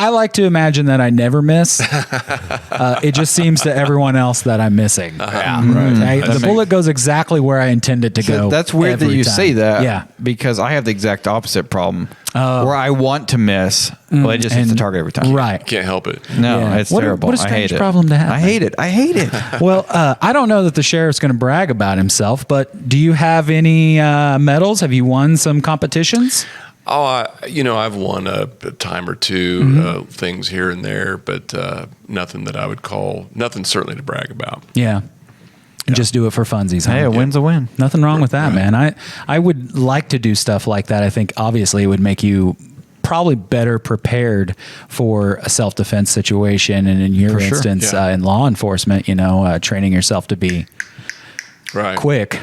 I like to imagine that I never miss. It just seems to everyone else that I'm missing. The bullet goes exactly where I intend it to go. That's weird that every you time. say that. Yeah. Because I have the exact opposite problem. Where I want to miss, but it just hits the target every time. Right. Can't help it. No, it's terrible. What a I hate strange it. problem to have. I hate it. I hate it. Well, I don't know that the sheriff's going to brag about himself, but do you have any medals? Have you won some competitions? Oh, I've won a time or two things here and there, but nothing that I would call, nothing certainly to brag about. Yeah. Just do it for funsies. Huh? Hey, a win's a win. Nothing wrong with that, man. I would like to do stuff like that. I think obviously it would make you probably better prepared for a self-defense situation. And in your instance, in law enforcement, training yourself to be quick.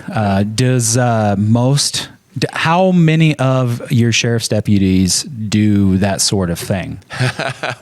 How many of your sheriff's deputies do that sort of thing?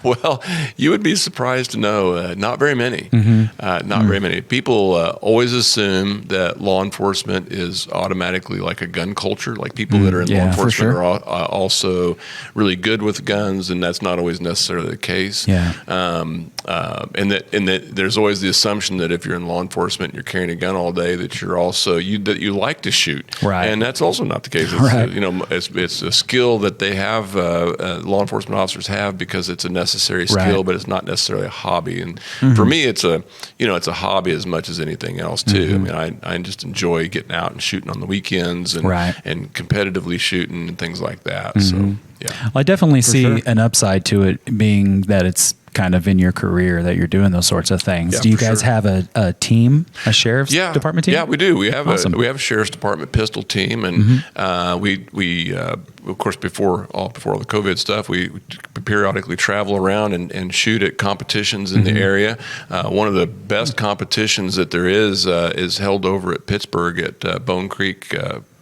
Well, you would be surprised to know not very many. Not very many. People always assume that law enforcement is automatically like a gun culture, like people that are in law enforcement are also really good with guns, and that's not always necessarily the case. And that there's always the assumption that if you're in law enforcement and you're carrying a gun all day, that you're also that you like to shoot. Right. And that's also not the case. It's, it's a skill that they have, law enforcement officers have, because it's a necessary skill, but it's not necessarily a hobby. And for me, it's a hobby as much as anything else too. I mean, I just enjoy getting out and shooting on the weekends and competitively shooting and things like that. So yeah, well, I definitely see an upside to it, being that it's kind of in your career that you're doing those sorts of things. Yeah, do you guys have a team, a sheriff's department team? Yeah, we do. We have Awesome. a sheriff's department pistol team, and we of course before all the COVID stuff, we periodically travel around and shoot at competitions in the area. One of the best competitions that there is held over at Pittsburgh at Bone Creek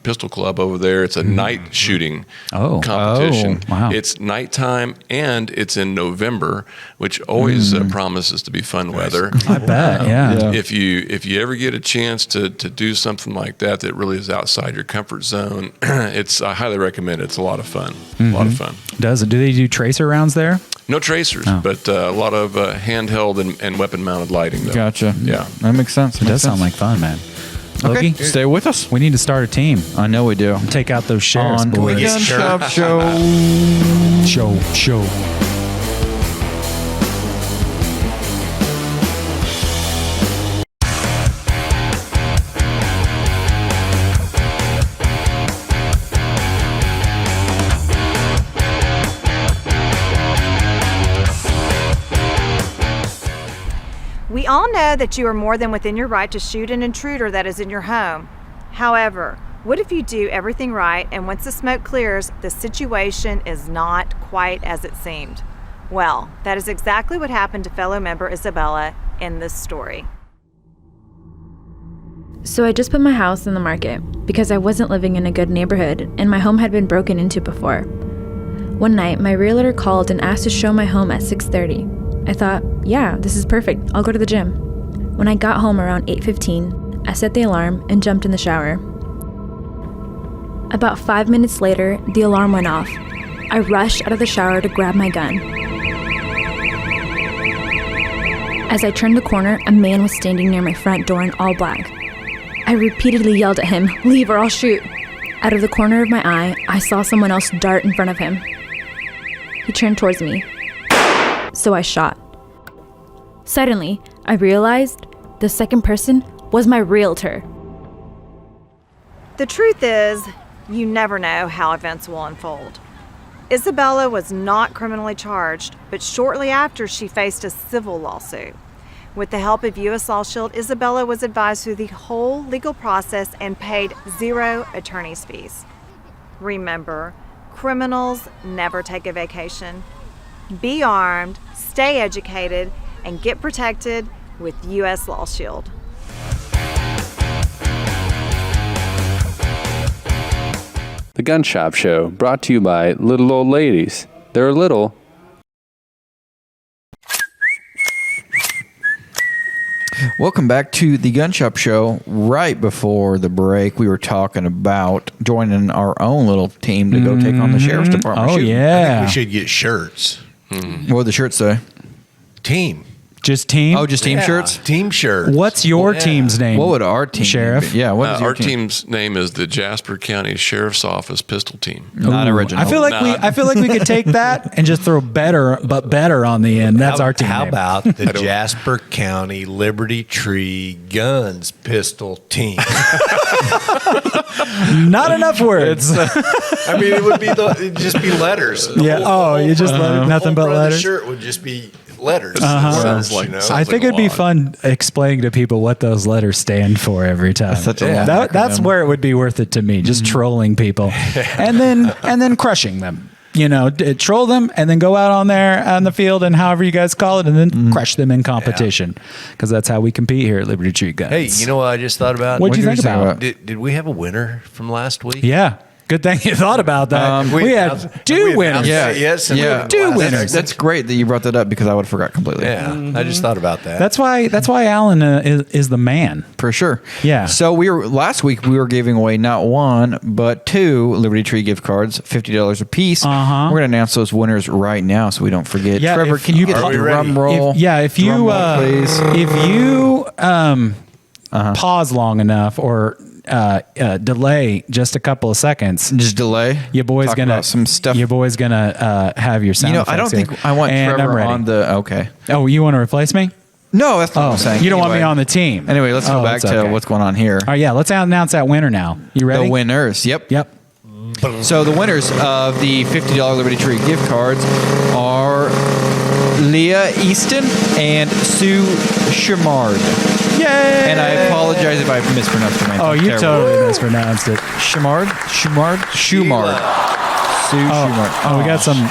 Pistol Club over there. It's a night shooting competition. Wow. It's nighttime and it's in November, which always promises to be fun weather. I bet. Yeah. If you ever get a chance to do something like that really is outside your comfort zone, I highly recommend it. It's a lot of fun. A lot of fun. Do they do tracer rounds there? No tracers, but a lot of handheld and weapon mounted lighting though. Gotcha. Yeah. That makes sense. It does sound like fun, man. Okay, Logie, stay with us. We need to start a team. I know we do. Take out those sheriffs. On boys. Gun Shop Show. Show. We all know that you are more than within your right to shoot an intruder that is in your home. However, what if you do everything right and once the smoke clears, the situation is not quite as it seemed? Well, that is exactly what happened to fellow member Isabella in this story. So I just put my house on the market because I wasn't living in a good neighborhood and my home had been broken into before. One night, my realtor called and asked to show my home at 6:30. I thought, yeah, this is perfect. I'll go to the gym. When I got home around 8:15, I set the alarm and jumped in the shower. About 5 minutes later, the alarm went off. I rushed out of the shower to grab my gun. As I turned the corner, a man was standing near my front door in all black. I repeatedly yelled at him, "Leave or I'll shoot." Out of the corner of my eye, I saw someone else dart in front of him. He turned towards me, so I shot. Suddenly, I realized the second person was my realtor. The truth is, you never know how events will unfold. Isabella was not criminally charged, but shortly after she faced a civil lawsuit. With the help of U.S. Law Shield, Isabella was advised through the whole legal process and paid 0 attorney's fees. Remember, criminals never take a vacation. be armed, stay educated, and get protected with U.S. Law Shield. The Gun Shop Show, brought to you by Little Old Ladies. They're little. Welcome back to the Gun Shop Show. Right before the break, we were talking about joining our own little team to go take on the sheriff's department. Oh, shooting. yeah. I think we should get shirts. What would the shirts say? Team. Just team? Oh, just team shirts? Team shirts. What's your team's name? What would our team Sheriff? be? Yeah, what is your our team? team's name is the Jasper County Sheriff's Office Pistol Team. Not original. I feel like we could take that and just throw better on the end. That's our team. How name. about the Jasper County Liberty Tree Guns Pistol Team? Not enough words. I mean, it'd just be letters. Yeah. You just nothing but The letters. shirt would just be letters. Sounds like I think it'd be fun explaining to people what those letters stand for every time. That's where it would be worth it to me. Just trolling people, and then crushing them. Troll them and then go out on there on the field and however you guys call it, and then crush them in competition, because that's how we compete here at Liberty Tree Guns. Hey, you know what I just thought about? What'd you think about? Did we have a winner from last week? Yeah. Good thing you thought about that. We had two winners. Two winners. That's great that you brought that up, because I would have forgot completely. Yeah, I just thought about that. That's why Alan is the man for sure. Yeah. So last week we were giving away not one but two Liberty Tree gift cards, $50 a piece. We're going to announce those winners right now, so we don't forget. Yeah, Trevor, can you get the drum roll? If you Drum roll, please. If you pause long enough or delay just a couple of seconds, just delay. Your boy's Talk gonna about some stuff. Your boy's gonna have your sound. I don't effects think here. I want And Trevor I'm ready. on the. Okay. Oh, you want to replace me? No, that's not what I'm saying. You don't want me Anyway. on the team. Anyway, let's go back that's to okay. what's going on here. Oh yeah, let's announce that winner now. You ready? The winners. Yep. So the winners of the $50 Liberty Tree gift cards are Leah Easton and Sue Chamard. Yay! And I apologize if I mispronounced her name. Oh, you totally mispronounced it. Chamard. Sue Chamard. Oh, we got some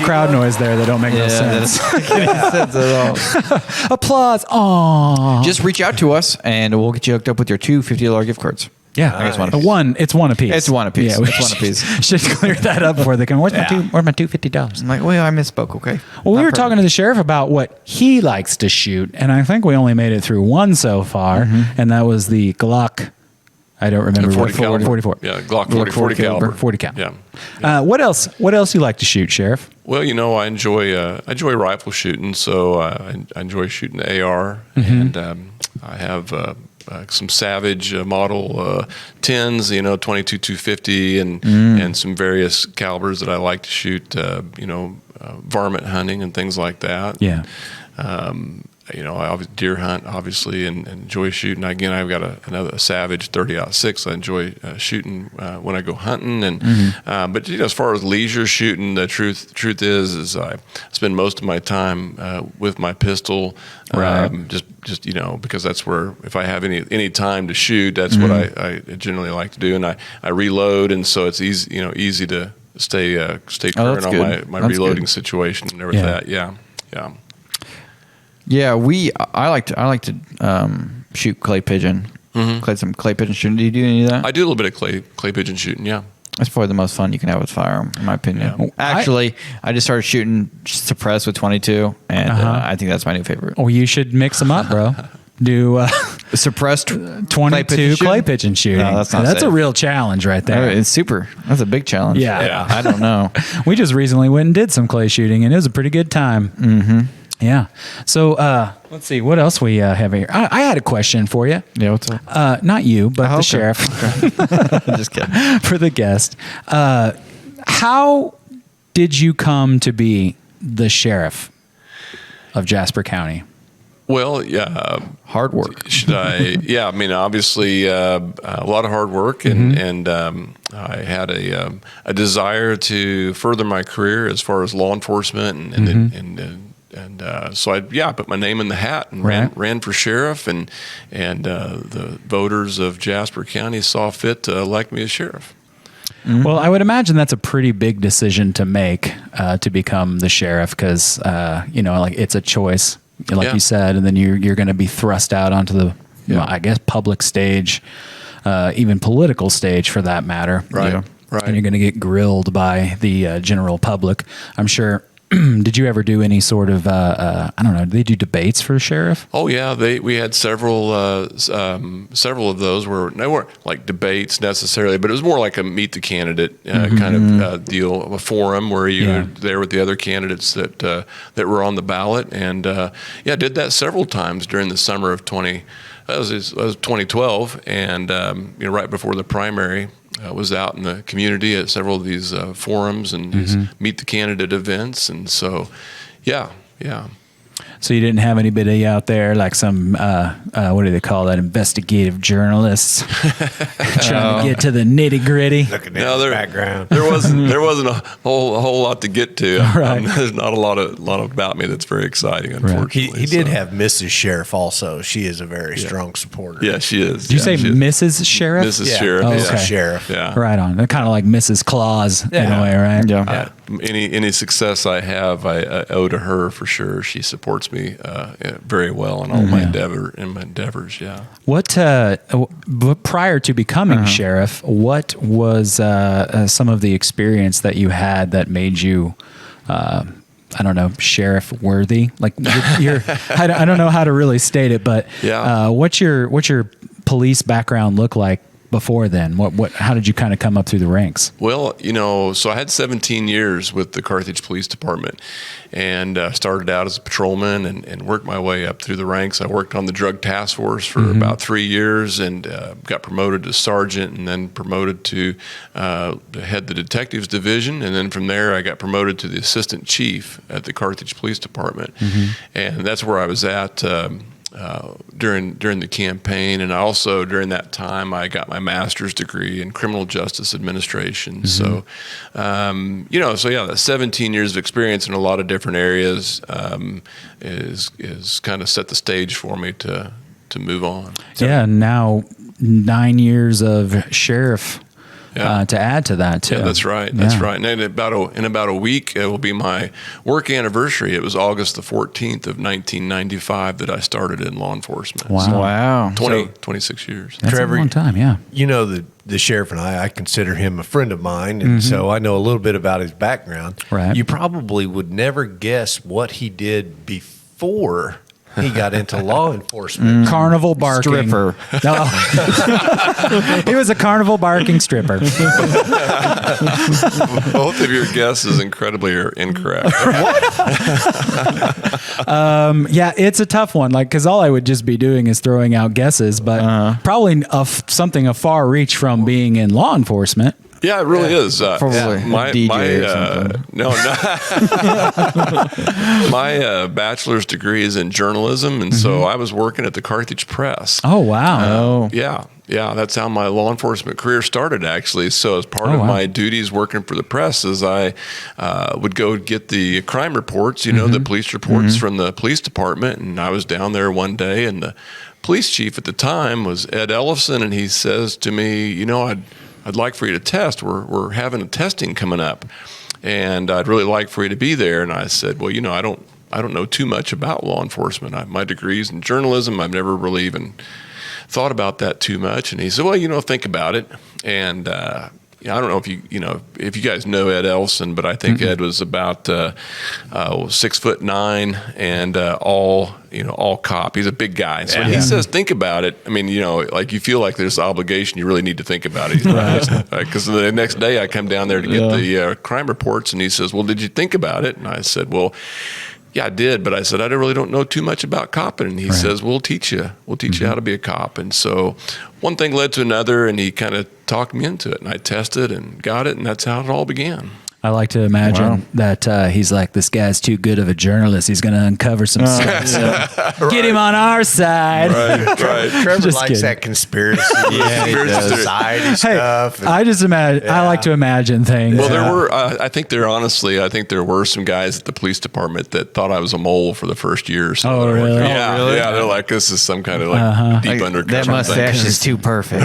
crowd noise there that don't make no sense. That doesn't make any sense at all. Applause. Aww. Just reach out to us and we'll get you hooked up with your two $50 gift cards. Yeah, I guess it's one apiece. It's one apiece. Yeah, we It's one apiece. should clear that up before they come. Where's my two $50? I'm like, well, I misspoke. Okay. Well, we were talking to the sheriff about what he likes to shoot, and I think we only made it through one so far, and that was the Glock. I don't remember. 44. Yeah, Glock 40 caliber. 40 cal. Yeah. What else you like to shoot, Sheriff? Well, I enjoy rifle shooting, so I enjoy shooting the AR, and I have some Savage model 10s, 22 250, and some various calibers that I like to shoot, varmint hunting and things like that. Yeah. I deer hunt obviously and enjoy shooting. Again, I've got another Savage 30-06. I enjoy shooting when I go hunting. And but as far as leisure shooting, the truth is I spend most of my time with my pistol. Right. Just because that's where, if I have any time to shoot, that's what I generally like to do. And I reload, and so it's easy to stay current on my reloading situation and everything. Yeah. I like to shoot clay pigeon. Some clay pigeon shooting. Do you do any of that? I do a little bit of clay pigeon shooting. Yeah. That's probably the most fun you can have with firearm, in my opinion. Yeah. Actually, I just started shooting suppressed with 22, and I think that's my new favorite. Oh, you should mix them up, bro. Do suppressed 22 clay pigeon shooting. No, that's not That's safe. a real challenge right there. It's super. That's a big challenge. Yeah. I don't know. We just recently went and did some clay shooting, and it was a pretty good time. Mm-hmm. Yeah. So let's see what else we have here. I had a question for you. Yeah, what's up? Not you, but the okay. sheriff. Just kidding. For the guest. How did you come to be the sheriff of Jasper County? Well, yeah, hard work. Should I? Yeah, I mean, obviously, a lot of hard work, and I had a desire to further my career as far as law enforcement, and so I put my name in the hat and ran for sheriff, and the voters of Jasper County saw fit to elect me as sheriff. Well, I would imagine that's a pretty big decision to make to become the sheriff because, like it's a choice, like you said, and then you're going to be thrust out onto the, I guess, public stage, even political stage for that matter. Right. Right. And you're going to get grilled by the general public. I'm sure. Did you ever do any sort of, I don't know, did they do debates for sheriff? Oh yeah, we had several of those where they weren't like debates necessarily, but it was more like a meet the candidate kind of deal, a forum where you were there with the other candidates that were on the ballot, and did that several times during the summer of 2012, and right before the primary. Was out in the community at several of these forums and these meet the candidate events, and so, yeah. So you didn't have anybody out there like some what do they call that? Investigative journalists trying to get to the nitty gritty. Looking at the background. There wasn't a whole lot to get to. Right. There's not a lot about me that's very exciting, unfortunately. He did have Mrs. Sheriff also. She is a very strong supporter. Yeah, she is. Did you say Mrs. Sheriff? Mrs. Sheriff. Oh, Mrs. okay. Sheriff. Yeah. Right on. They're kind of like Mrs. Claus in a way, right? Yeah. Any success I have, I owe to her for sure. She supports me very well in all my endeavors. Yeah. What prior to becoming sheriff, what was some of the experience that you had that made you? I don't know, sheriff worthy. Like you're I don't know how to really state it, but what's your police background look like before then? How did you kind of come up through the ranks? Well, so I had 17 years with the Carthage Police Department, and started out as a patrolman and worked my way up through the ranks. I worked on the drug task force for about 3 years and got promoted to sergeant, and then promoted to head the detectives division, and then from there I got promoted to the assistant chief at the Carthage Police Department, and that's where I was at during the campaign, and also during that time I got my master's degree in criminal justice administration. So, that 17 years of experience in a lot of different areas is kind of set the stage for me to move on. Yeah, now 9 years of sheriff. To add to that too. Yeah, that's right. That's right. And in about a week, it will be my work anniversary. It was August the 14th of 1995 that I started in law enforcement. Wow. 26 years. That's Trevor, a long time, yeah. The sheriff and I consider him a friend of mine, and so I know a little bit about his background. Right. You probably would never guess what he did before he got into law enforcement. Carnival barking. Stripper. No. He was a carnival barking stripper. Both of your guesses incredibly are incorrect. Yeah, it's a tough one. Because all I would just be doing is throwing out guesses, but probably something a far reach from being in law enforcement. Yeah, it really is. Probably my DJ or something. My bachelor's degree is in journalism, and so I was working at the Carthage Press. Oh, wow. Yeah, that's how my law enforcement career started, actually. So as part of my duties working for the press is I would go get the crime reports, the police reports from the police department, and I was down there one day, and the police chief at the time was Ed Ellison, and he says to me, I'd like for you to test. We're having a testing coming up, and I'd really like for you to be there. And I said, well, I don't know too much about law enforcement. My degree's in journalism. I've never really even thought about that too much. And he said, well, think about it. And I don't know if you guys know Ed Ellison, but I think Ed was about 6'9" and all cop. He's a big guy. So when he says think about it, I mean, you feel like there's an obligation. You really need to think about it. Because the next day I come down there to get the crime reports, and he says, well, did you think about it? And I said, well, yeah, I did, but I said, I really don't know too much about copping. And he says, we'll teach you how to be a cop. And so one thing led to another, and he kind of talked me into it, and I tested and got it, and that's how it all began. I like to imagine that he's like, this guy's too good of a journalist. He's going to uncover some stuff. So get him on our side. Right. Trevor Just likes kidding. that conspiracy, society stuff. I just imagine. I like to imagine things. Well, there were. I think there were some guys at the police department that thought I was a mole for the first year. Or so. Oh, really? Yeah, really? yeah. They're like, this is some kind of like deep undercover. That mustache is too perfect.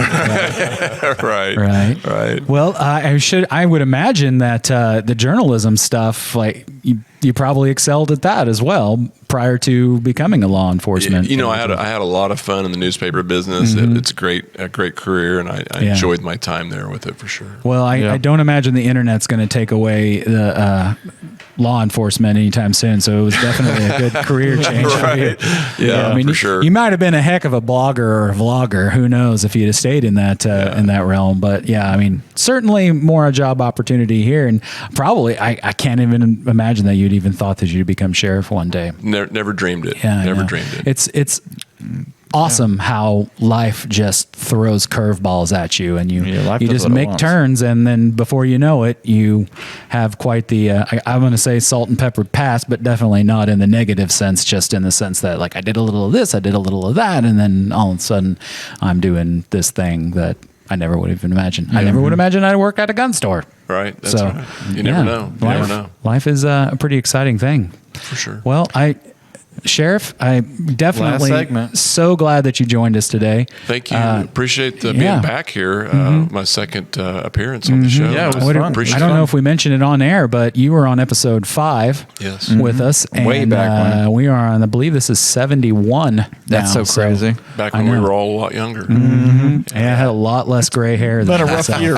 Right. Well, I would imagine that the journalism stuff, like you probably excelled at that as well prior to becoming a law enforcement. You know, I had a lot of fun in the newspaper business. It's a great career, and I enjoyed my time there with it for sure. Well, I don't imagine the internet's going to take away the law enforcement anytime soon. So it was definitely a good career change for you. Yeah, I mean, for sure. You might have been a heck of a blogger or a vlogger. Who knows if you'd have stayed in that realm? But yeah, I mean, certainly more a job opportunity here, and probably I can't even imagine that you'd even thought that you'd become sheriff one day. Never dreamed it. Yeah, never dreamed it. It's awesome how life just throws curveballs at you, and you just make turns, and then before you know it, you have quite the I'm going to say salt and pepper past, but definitely not in the negative sense, just in the sense that like I did a little of this, I did a little of that, and then all of a sudden I'm doing this thing that I never would have imagined. I never would imagine I'd work at a gun store. Right. That's right. You never know. You never know. Life is a pretty exciting thing. For sure. Well, Sheriff, I'm definitely so glad that you joined us today. Thank you. Appreciate being back here. My second appearance on the show. Yeah, it was fun. I don't know if we mentioned it on air, but you were on episode 5 with us. Way and, back when. We are on, I believe this is 71 That's now, so crazy. Back when we were all a lot younger. Yeah, I had a lot less gray hair. It's been a rough year.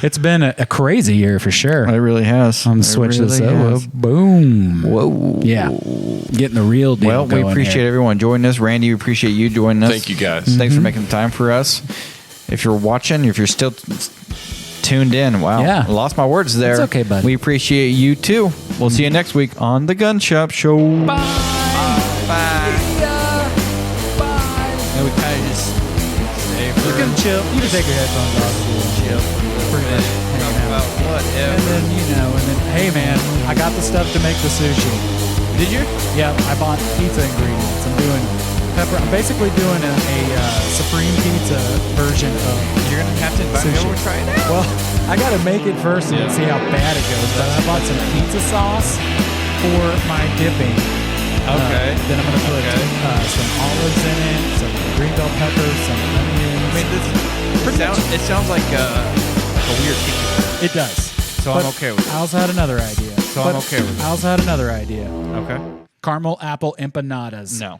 It's been a crazy year for sure. It really has. I'm switch this up. Boom. Whoa. Yeah. Getting the real deal. Well, we appreciate everyone joining us. Randee, we appreciate you joining us. Thank you, guys. Thanks for making the time for us. If you're watching, if you're still tuned in, wow. Yeah. I lost my words there. It's okay, bud. We appreciate you too. We'll see you next week on The Gun Shop Show. Bye. And we kind of just stay for You can chill. You can take your headphones off and chill. Pretty much hanging out. Whatever. And then, hey man, I got the stuff to make the sushi. Did you? Yeah, I bought pizza ingredients. I'm doing pepper. I'm basically doing a supreme pizza version of. You're gonna have to invite me over and try it out. Well, I got to make it first and see how bad it goes. But I bought some pizza sauce for my dipping. Okay. Then I'm gonna put some olives in it, some green bell peppers, some onions. I mean, it sounds like a weird pizza. It does. So I'm okay with it. I also had another idea. I'm okay with it. I also had another idea. Okay. Caramel apple empanadas. No.